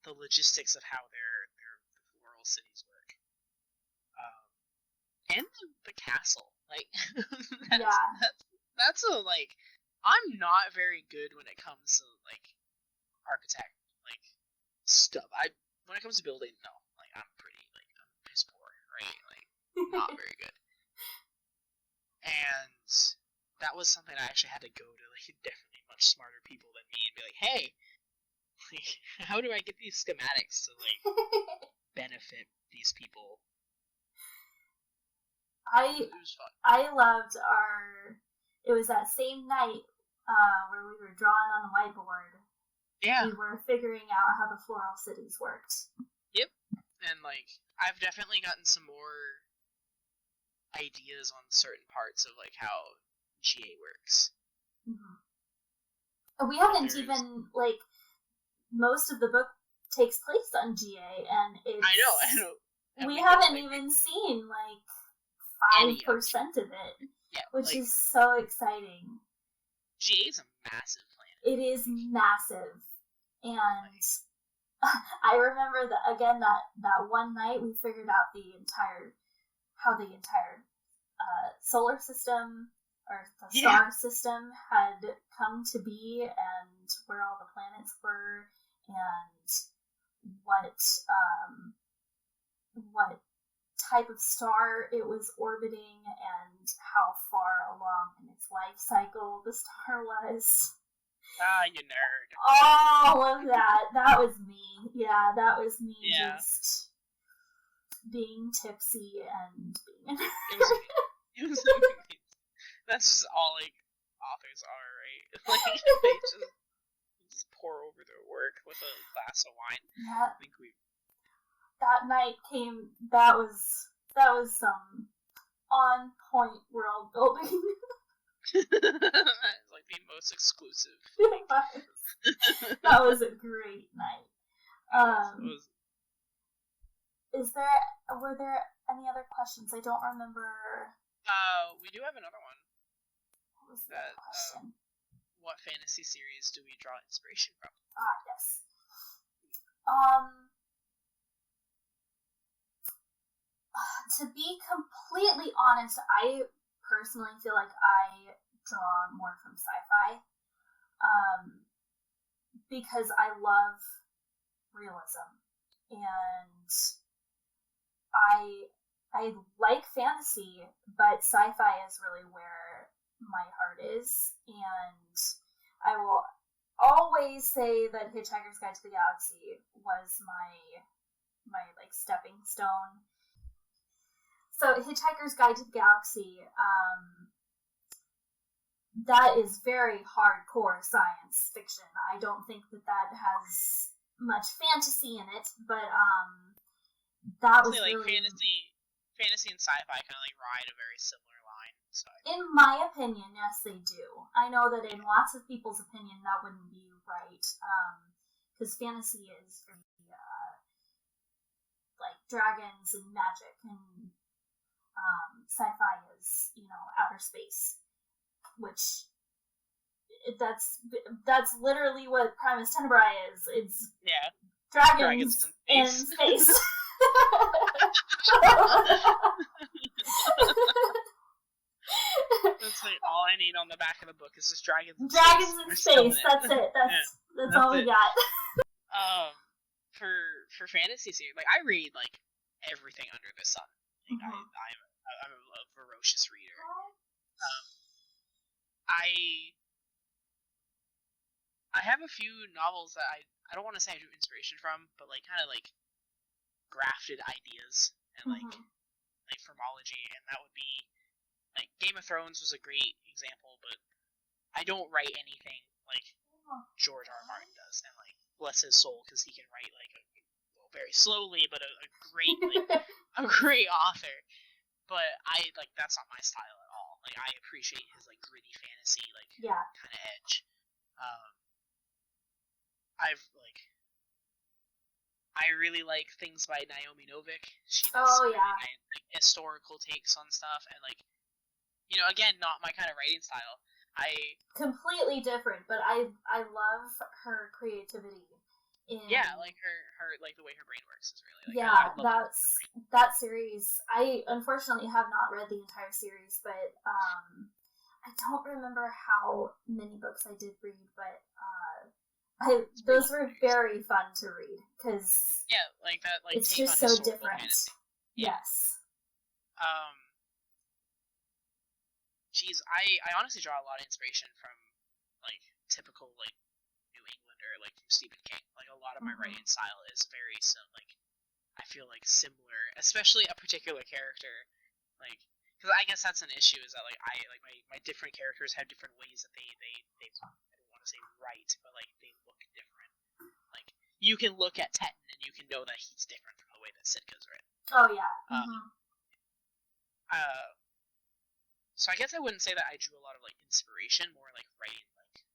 the logistics of how their floral cities work, and the castle. That's a I'm not very good when it comes to architect stuff. When it comes to building, no, I'm pretty I'm piss poor, right? Not very good. And that was something I actually had to go to definitely much smarter people than me and be like, hey, how do I get these schematics to benefit these people? It was fun. I loved it was that same night where we were drawing on the whiteboard. Yeah. We were figuring out how the floral cities worked. Yep. And I've definitely gotten some more ideas on certain parts of how GA works. Mm-hmm. We haven't even most of the book takes place on GA, and it's I know. We haven't even seen 5% of it. Yeah, which is so exciting. GA is a massive planet. It is massive, and I remember that one night we figured out how the entire solar system or the star system had come to be, and where all the planets were, and what type of star it was orbiting, and how far along in its life cycle the star was. Ah, you nerd. All of that. That was me. Yeah, that was me just being tipsy and being it was amazing. That's just all authors are, right? They just pour over their work with a glass of wine. Yeah. I think that night that was some on point world building. It's the most exclusive. That was a great night. Were there any other questions? I don't remember. We do have another one. What was that question? What fantasy series do we draw inspiration from? Yes. To be completely honest, I personally feel like I draw more from sci-fi, because I love realism, and I like fantasy, but sci-fi is really where my heart is, and I will always say that Hitchhiker's Guide to the Galaxy was my stepping stone. So Hitchhiker's Guide to the Galaxy, that is very hardcore science fiction. I don't think that has much fantasy in it, but that was really... fantasy and sci-fi kind of ride a very similar line. So in my opinion, yes, they do. I know that in lots of people's opinion, that wouldn't be right, because fantasy is very, dragons and magic, and sci-fi is, outer space, which that's literally what Primus Tenebrae is. It's dragons in space. That's all I need on the back of the book is just dragons in space. That's it. That's all we got. For fantasy series, I read everything under the sun. I'm a voracious reader. I have a few novels that I don't want to say I drew inspiration from, but like kind of like grafted ideas and like formology, and that would be like Game of Thrones was a great example, but I don't write anything like George R. R. Martin does, and like bless his soul because he can write like very slowly, but a great like a great author. But I like that's not my style at all. Like I appreciate his like gritty fantasy like kind of edge. I really like things by Naomi Novik. She does really nice, like, historical takes on stuff, and like, you know, again, not my kind of writing style. Completely different, but I love her creativity. Like her like the way her brain works is really like, that series. I unfortunately have not read the entire series, but I don't remember how many books I did read, but those were very fun to read because like that, like it's just so different. Fantasy. Yes. Geez, I honestly draw a lot of inspiration from like typical like New England or like from Stephen King. Like a lot of my writing style is very like I feel like similar, especially a particular character. Like because I guess that's an issue is that like I like my different characters have different ways that they I don't want to say write, but like they look different. Like you can look at Teton and you can know that he's different from the way that Sitka's written. Oh yeah. So I guess I wouldn't say that I drew a lot of like inspiration, more like writing like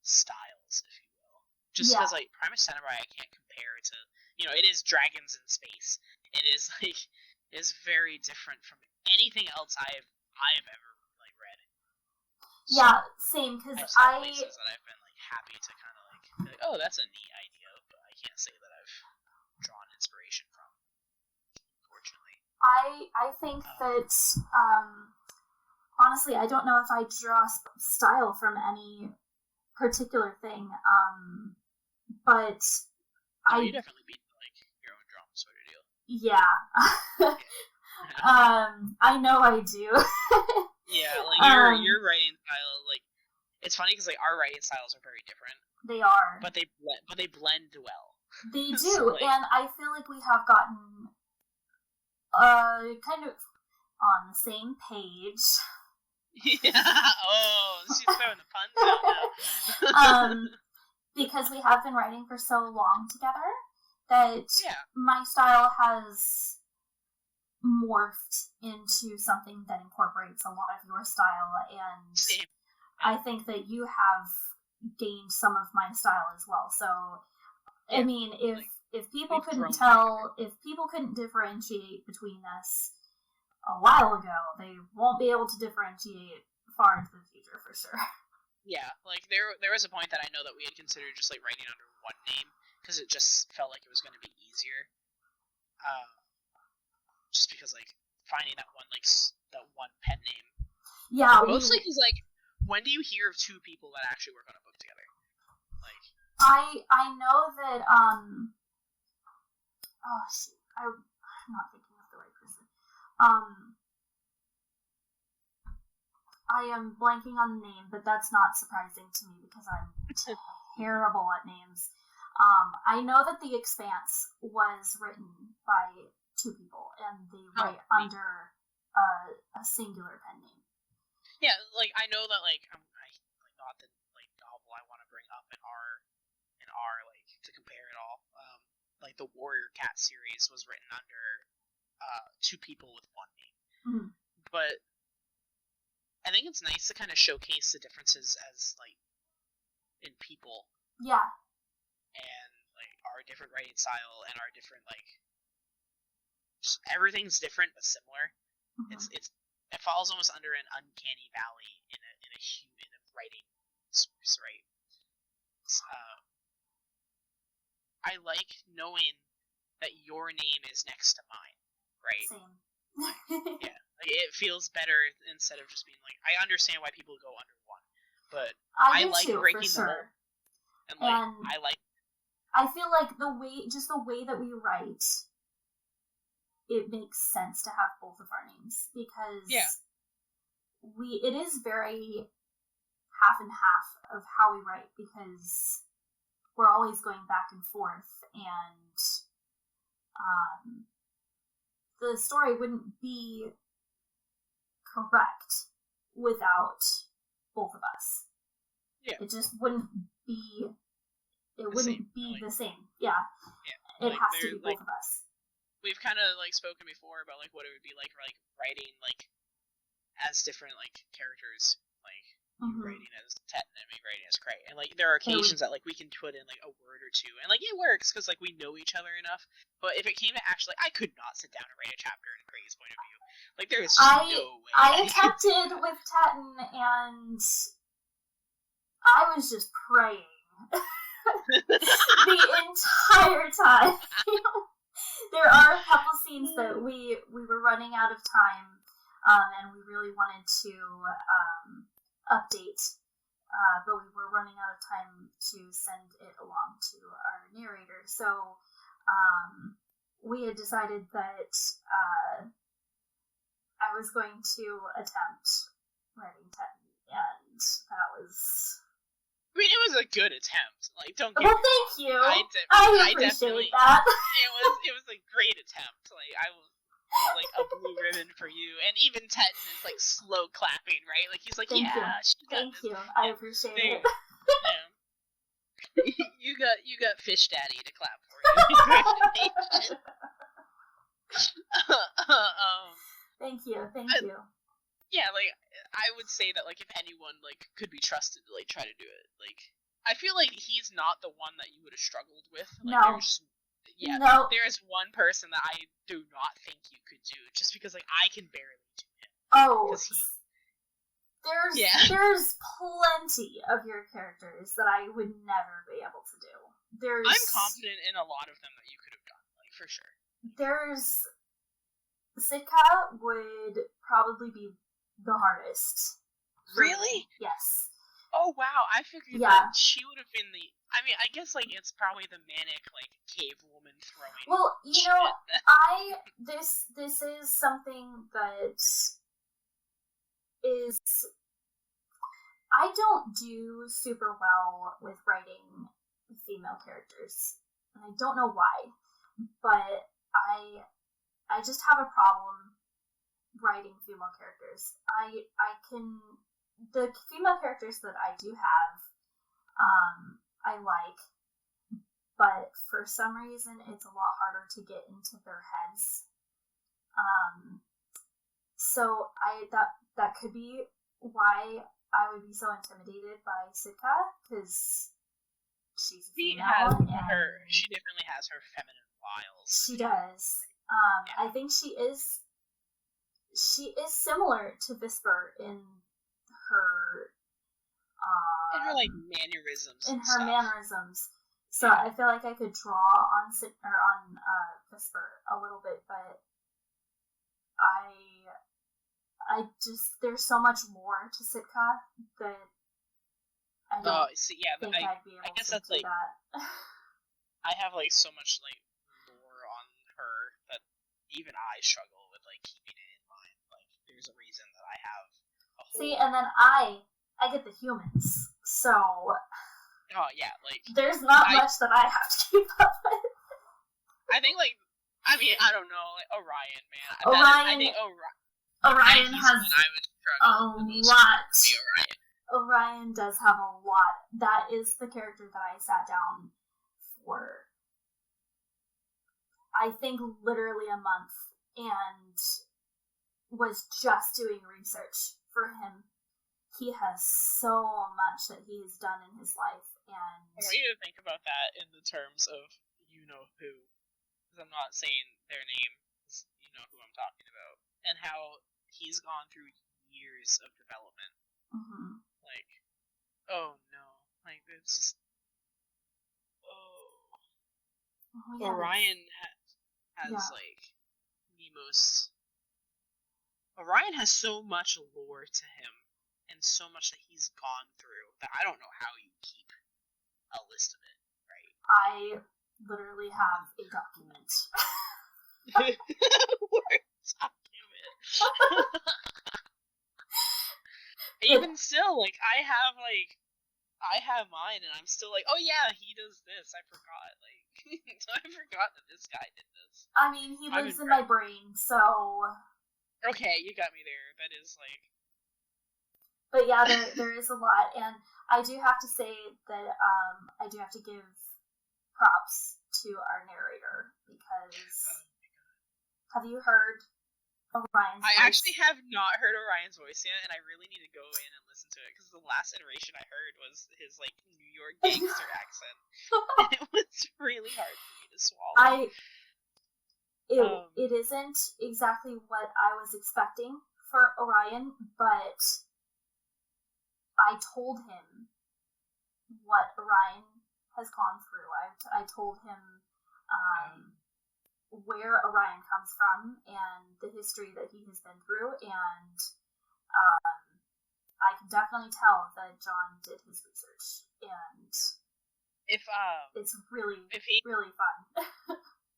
styles, if you will. Just because like Primus Tenebrae I can't compare to, you know, it is dragons in space. It is like very different from anything else I've ever like read. So yeah, same. Because places that I've been like happy to kind of like be like, oh, that's a neat idea, but I can't say that I've drawn inspiration from. Unfortunately, I think that honestly, I don't know if I draw style from any particular thing, but you definitely beat like your own drama sort of deal. Yeah. I know I do. Yeah, like your writing style, like it's funny because like our writing styles are very different. They are, but they blend well. They do, so, like, and I feel like we have gotten kind of on the same page. Yeah. Oh, she's throwing the puns out now. Because we have been writing for so long together that my style has morphed into something that incorporates a lot of your style, and same. I think that you have gained some of my style as well. So, I mean, if people couldn't tell, if people couldn't differentiate between us a while ago, they won't be able to differentiate far into the future for sure. Yeah, like there was a point that I know that we had considered just like writing under one name because it just felt like it was going to be easier. Just because like finding that one pen name. Yeah, mostly because like when do you hear of two people that actually work on a book together? Like I know that I'm not thinking of the right person. I am blanking on the name, but that's not surprising to me because I'm terrible at names. I know that The Expanse was written by two people, and they write under a singular pen name. Yeah, like I know that like I not the like novel I want to bring up in our like to compare it all. Like the Warrior Cat series was written under two people with one name. Mm-hmm. But I think it's nice to kind of showcase the differences as like in people. Yeah. And like our different writing style and our different like everything's different but similar. Mm-hmm. It falls almost under an uncanny valley in a writing source, right? I like knowing that your name is next to mine, right? Same. Yeah, like it feels better instead of just being like. I understand why people go under one, but I like too, breaking for sure. the mold, and I feel like the way that we write it makes sense to have both of our names, because it is very half and half of how we write, because we're always going back and forth, and the story wouldn't be correct without both of us. Yeah. It just wouldn't be the same. Yeah. It like, has to be both of us. We've kind of like spoken before about like what it would be like writing like as different like characters, like you writing as Tet and me writing as Cray, and like there are occasions that like we can put in like a word or two, and like it works because like we know each other enough. But if it came to actually, I could not sit down and write a chapter in Cray's point of view. Like there is no way. I attempted with Tetten, and I was just praying the entire time. There are a couple scenes that we were running out of time, and we really wanted to update, but we were running out of time to send it along to our narrator. So we had decided that I was going to attempt writing Tetten, and that was... I mean, it was a good attempt. Like, don't get me wrong. Thank you. I appreciate that. It was a great attempt. Like, I will like a blue ribbon for you. And even Tetten is like slow clapping, right? Like he's like, Thank you. I appreciate it. Yeah. you got Fish Daddy to clap for you. Thank you. Yeah, like I would say that like if anyone like could be trusted to like try to do it, like I feel like he's not the one that you would have struggled with. Like, no. There is one person that I do not think you could do, just because like I can barely do it. Oh, there's plenty of your characters that I would never be able to do. I'm confident in a lot of them that you could have done, like for sure. Sitka would probably be the hardest. Really? Yes. Oh wow, I figured that she would have been the... I mean, I guess like it's probably the manic like cave woman throwing... Well, you know, this is something that is... I don't do super well with writing female characters. And I don't know why. But I just have a problem writing female characters. The female characters that I do have, I like, but for some reason it's a lot harder to get into their heads. So that could be why I would be so intimidated by Sitka, because she's a female. She definitely has her feminine wiles. She does. I think she is similar to Visper in her like mannerisms. So I feel like I could draw on Visper a little bit, but I just, there's so much more to Sitka that I don't think I'd be able to do that. I have like so much like lore on her that even I struggle with like keeping it in mind. Like there's a reason that I have a whole... See, and then I get the humans, so... Oh, yeah, like... There's not much that I have to keep up with. I think, like... I mean, I don't know, like, Orion, man. Orion has a lot. Orion does have a lot. That is the character that I sat down for, I think, literally a month, and was just doing research for him. He has so much that he has done in his life, and... I want you to think about that in the terms of you-know-who. Because I'm not saying their name, you know who I'm talking about. And how he's gone through years of development. Mm-hmm. Like, oh no. Like, it's just... Oh, Orion has like, the most... Orion has so much lore to him, and so much that he's gone through, that I don't know how you keep a list of it, right? I literally have a document. Word document. Even still, like, I have mine, and I'm still like, oh yeah, he does this. I forgot. Like, I forgot that this guy did this. I mean, he lives in my brain, so. Okay, you got me there. That is like. But yeah, there is a lot, and I do have to say that I do have to give props to our narrator, because have you heard Orion's voice? I actually have not heard Orion's voice yet, and I really need to go in and listen to it, because the last iteration I heard was his, like, New York gangster accent. And it was really hard for me to swallow. It isn't exactly what I was expecting for Orion, but I told him what Orion has gone through. I told him where Orion comes from and the history that he has been through, and I can definitely tell that John did his research, and it's really fun.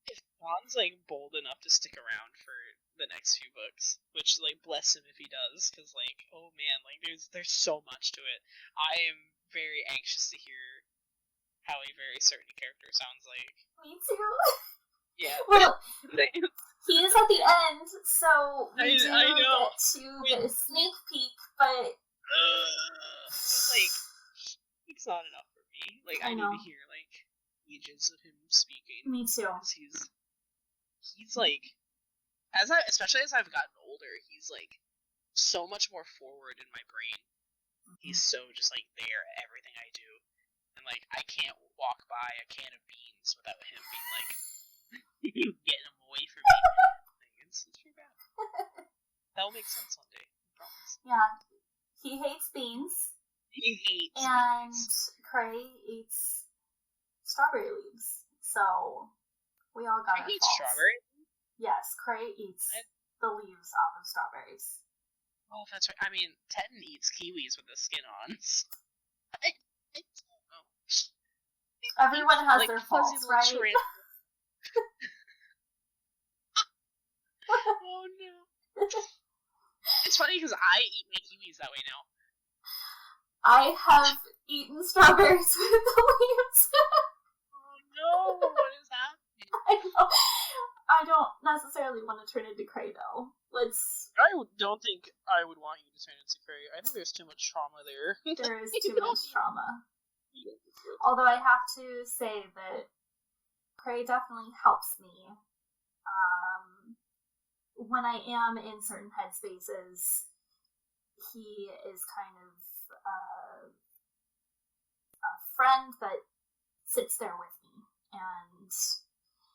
If John's, like, bold enough to stick around for the next few books, which, like, bless him if he does, because, like, oh man, like, there's so much to it. I am very anxious to hear how a very certain character sounds like. Me too. Yeah. Well, he is at the end, so we do get a sneak peek, but like, it's not enough for me. Like, I need to hear, like, pages of him speaking. Me too. He's like, especially as I've gotten older, he's like so much more forward in my brain. Mm-hmm. He's so just like there at everything I do, and like I can't walk by a can of beans without him being like, "You getting them away from me." Like, it's pretty bad. That will make sense one day. I promise. Yeah, he hates beans. He hates beans. Cray eats strawberry leaves. So we all got. He eats strawberry. Yes, Cray eats the leaves off of strawberries. Oh, that's right. I mean, Teton eats kiwis with the skin on. I don't know. Everyone has their faults, right? Oh no. It's funny because I eat my kiwis that way now. I have eaten strawberries with the leaves. Oh no, what is happening? I know. I don't necessarily want to turn into Cray, though. I don't think I would want you to turn into Cray. I think there's too much trauma there. There is too much trauma. Although I have to say that Cray definitely helps me. When I am in certain headspaces, he is kind of a friend that sits there with me, and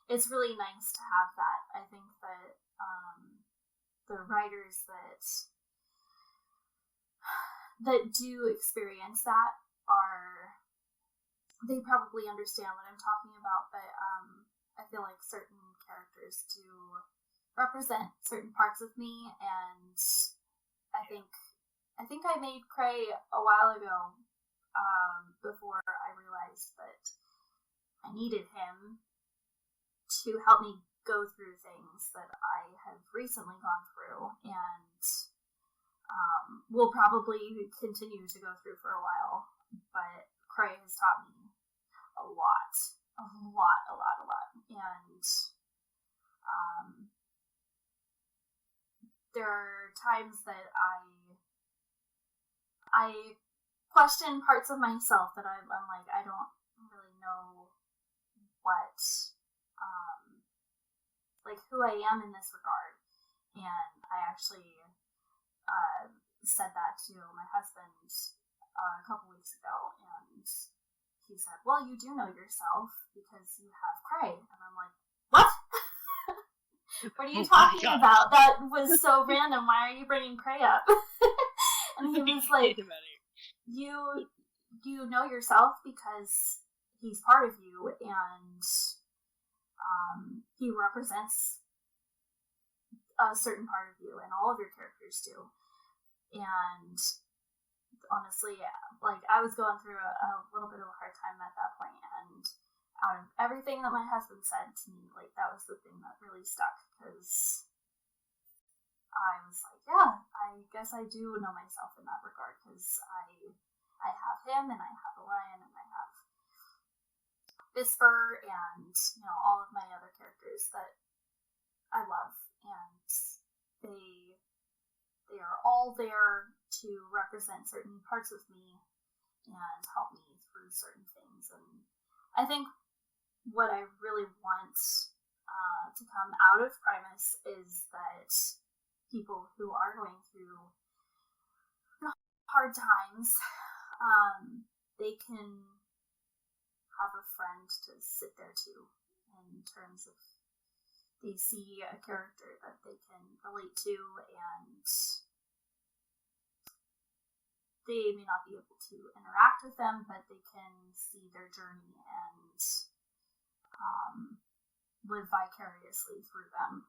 it's really nice to have that. I think that the writers that do experience that they probably understand what I'm talking about, but I feel like certain characters do represent certain parts of me, and I think I made Cray a while ago, before I realized that I needed him to help me go through things that I have recently gone through, and will probably continue to go through for a while. But Cray has taught me a lot, and there are times that I question parts of myself that I'm like, I don't really know what, like, who I am in this regard. And I actually said that to my husband a couple weeks ago, and he said, well, you do know yourself because you have Cray. And I'm like, what? What are you talking about? That was so random. Why are you bringing Cray up? And he was like, you know yourself because he's part of you, and he represents a certain part of you, and all of your characters do. And honestly, like, I was going through a little bit of a hard time at that point, and out of everything that my husband said to me, like, that was the thing that really stuck, because I was like, yeah, I guess I do know myself in that regard, because I have him, and I have Orion, and I have Whisper, and, you know, all of my other characters that I love, and they are all there to represent certain parts of me and help me through certain things. And I think what I really want to come out of Primus is that people who are going through hard times, they can have a friend to sit there to, in terms of they see a character that they can relate to, and they may not be able to interact with them, but they can see their journey and live vicariously through them.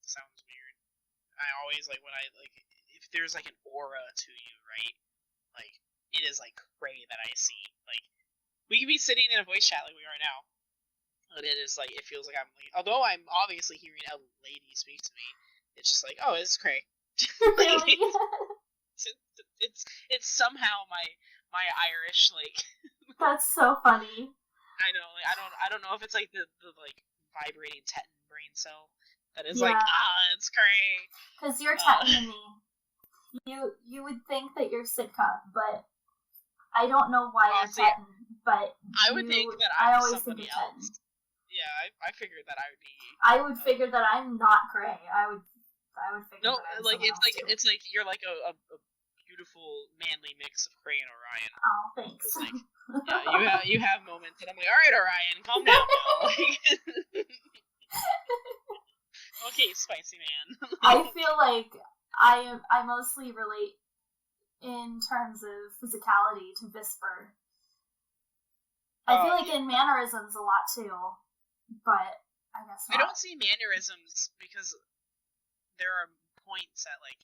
Sounds weird. I always, like, when I, like, if there's, like, an aura to you, right? Like, it is, like, Cray that I see. Like, we could be sitting in a voice chat like we are now, and it is, like, it feels like I'm, like, although I'm obviously hearing a lady speak to me, it's just like, oh, it's Cray. Really? It's somehow my Irish, like... That's so funny. I know, like, I don't know if it's, like, the like, vibrating Teton brain cell that is, Yeah. like, it's Cray. Because you're Teton to me. You would think that you're Sitka, but I don't know why you're Teton, but I would think that I'm always somebody think of else. Teton. Yeah, I figured that I would be... I would figure that I'm not Cray. I would figure that I'm like, someone else too. it's like you're like a beautiful, manly mix of Cray and Orion. Oh, thanks. Like, yeah, you have moments that I'm like, alright, Orion, calm down now. Okay, spicy man. I feel like I mostly relate in terms of physicality to Whisper. I feel like in mannerisms a lot too, but I guess not. I don't see mannerisms because there are points at, like,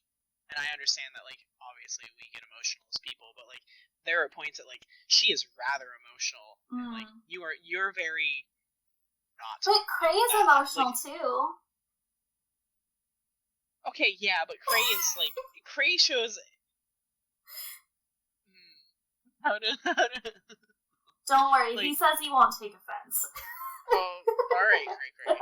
and I understand that, like, obviously we get emotional as people, but, like, there are points that, like, she is rather emotional, and, like, you're very not. But Cray is emotional too. Okay, yeah, but Cray is, like, Cray shows... How to... Don't worry, like, he says he won't take offense. Oh, alright, Cray.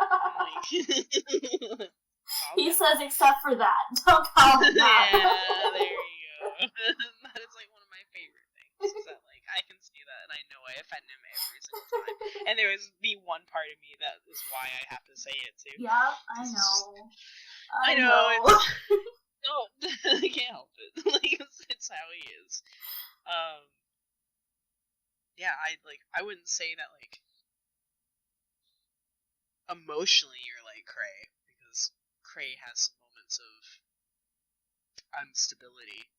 He says except for that. Don't call him that. Yeah, there you go. That is, like, one of my favorite things, is that, like, I can see that, and I know I offend him every single time. And there is the one part of me that is why I have to say it, too. Yeah, I know. I know. No, I can't help it. Like, it's how he is. Yeah, I wouldn't say that, like, emotionally you're like Cray, because Cray has some moments of instability.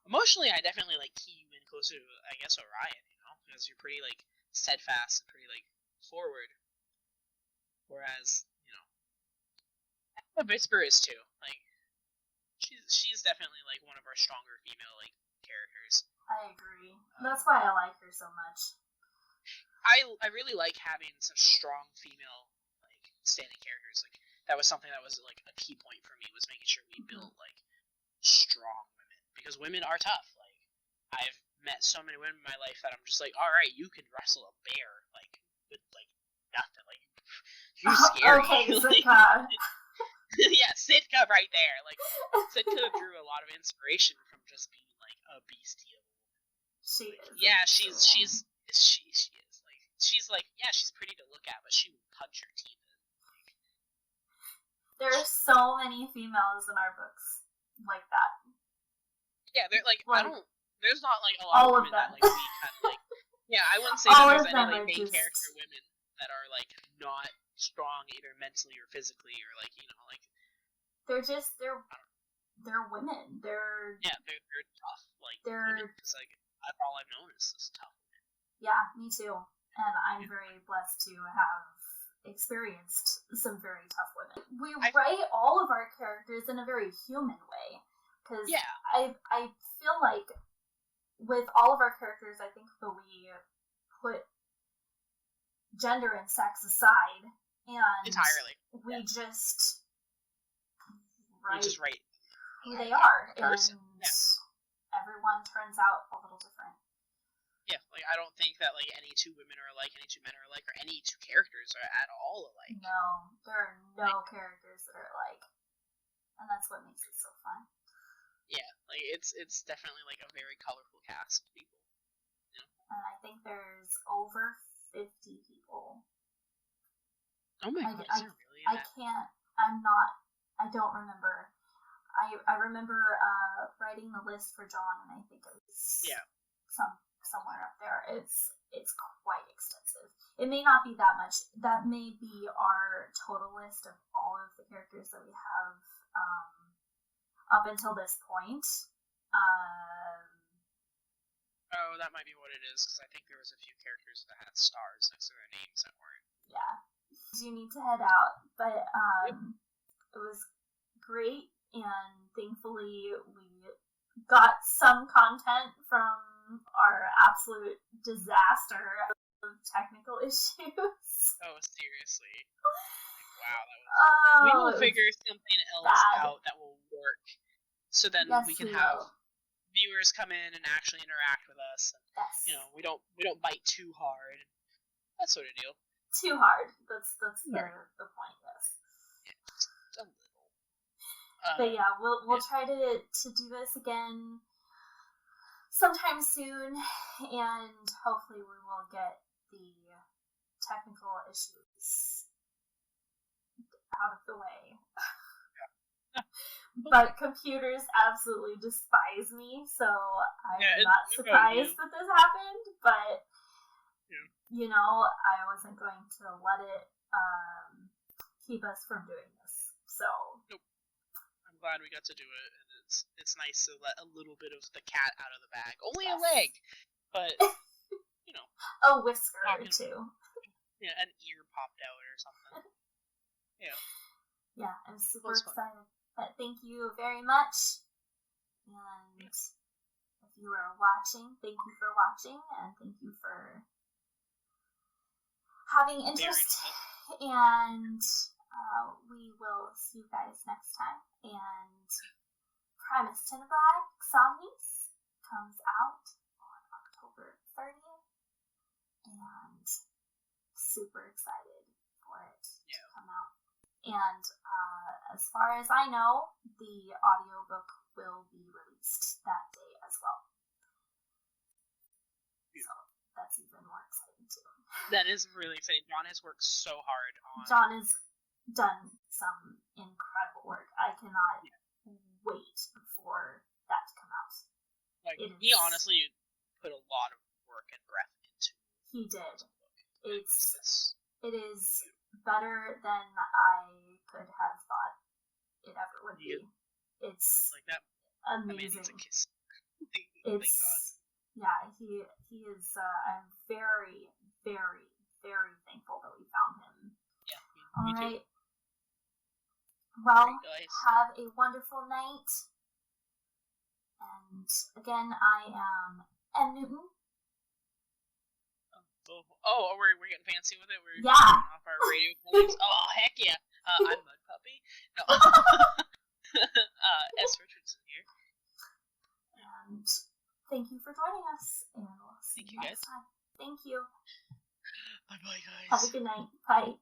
Emotionally, I definitely, like, key you in closer to, I guess, Orion, you know, because you're pretty, like, steadfast and pretty, like, forward. Whereas, you know, Whisper is too. Like, she's definitely, like, one of our stronger female, like, characters. I agree. That's why I like her so much. I really like having some strong female, like, standing characters. Like, that was something that was, like, a key point for me, was making sure we built, like, strong women. Because women are tough. Like, I've met so many women in my life that I'm just like, alright, you can wrestle a bear, like, with, like, nothing. Like, you're scary. Okay, like, Sitka. Yeah, Sitka right there. Like, Sitka drew a lot of inspiration from just being, like, a beastie of a woman. She is. Yeah, she is. Like, she's like, yeah, she's pretty to look at, but she would punch your teeth in. Like, there are so many females in our books like that. Yeah, they're like, there's not, like, a lot of women that, like, we kind of, like, yeah, I wouldn't say that there's any, like, main character women that are, like, not strong either mentally or physically, or, like, you know, like, they're women. They're tough. Like, they're because, like, that's all I've known is this tough. Yeah, me too. And I'm very blessed to have experienced some very tough women. We write all of our characters in a very human way, because I feel like with all of our characters, I think that we put gender and sex aside, and entirely. We just write who they are, person. And everyone turns out a little different. Yeah, like, I don't think that, like, any two women are alike, any two men are alike, or any two characters are at all alike. No, there are no characters that are alike. And that's what makes it so fun. Yeah, like, it's definitely, like, a very colorful cast of people. You know? And I think there's over 50 people. Oh my god, is there really I don't remember. I remember writing the list for John, and I think it was somewhere up there. It's quite extensive. It may not be that much. That may be our total list of all of the characters that we have up until this point. Oh, that might be what it is, because I think there was a few characters that had stars next to their names that weren't. Yeah. You need to head out, but It was great, and thankfully we got some content from our absolute disaster of technical issues. Oh, seriously. Wow, that was... we will figure something else out that will work, so then we can have viewers come in and actually interact with us. And, you know, we don't bite too hard. That sort of deal. Too hard. That's the point. Yes. Yeah, just a little. But yeah, we'll try to do this again sometime soon, and hopefully we will get the technical issues out of the way. But computers absolutely despise me, so I'm not surprised that this happened, but you know, I wasn't going to let it keep us from doing this. So nope. I'm glad we got to do it, and it's nice to let a little bit of the cat out of the bag. Only a leg, but you know, a whisker or two. Yeah, an ear popped out or something. Yeah, I'm super excited. But thank you very much. And if you are watching, thank you for watching, and thank you for having interest. And we will see you guys next time. And Primus Tenebrae, Exsomnis comes out on October 30th. And super excited for it to come out. And as far as I know, the audiobook will be released that day as well. So that's even more exciting too. That is really exciting. John has worked so hard on... John has done some incredible work. I cannot wait for that to come out. Like, he honestly put a lot of work and breath into it. He did. It is better than I could have thought it ever would be. It's like that amazing. That man needs a kiss. He is. I'm very, very, very thankful that we found him. Yeah, all me right. Too. Well, right, have a wonderful night. And again, I am M. Newton. Oh, we're getting fancy with it? We're turning off our radio voice? Oh, heck yeah. I'm Mud Puppy. No. S. Richardson here. And thank you for joining us. And we'll see you next time. Thank you. Bye-bye, guys. Have a good night. Bye.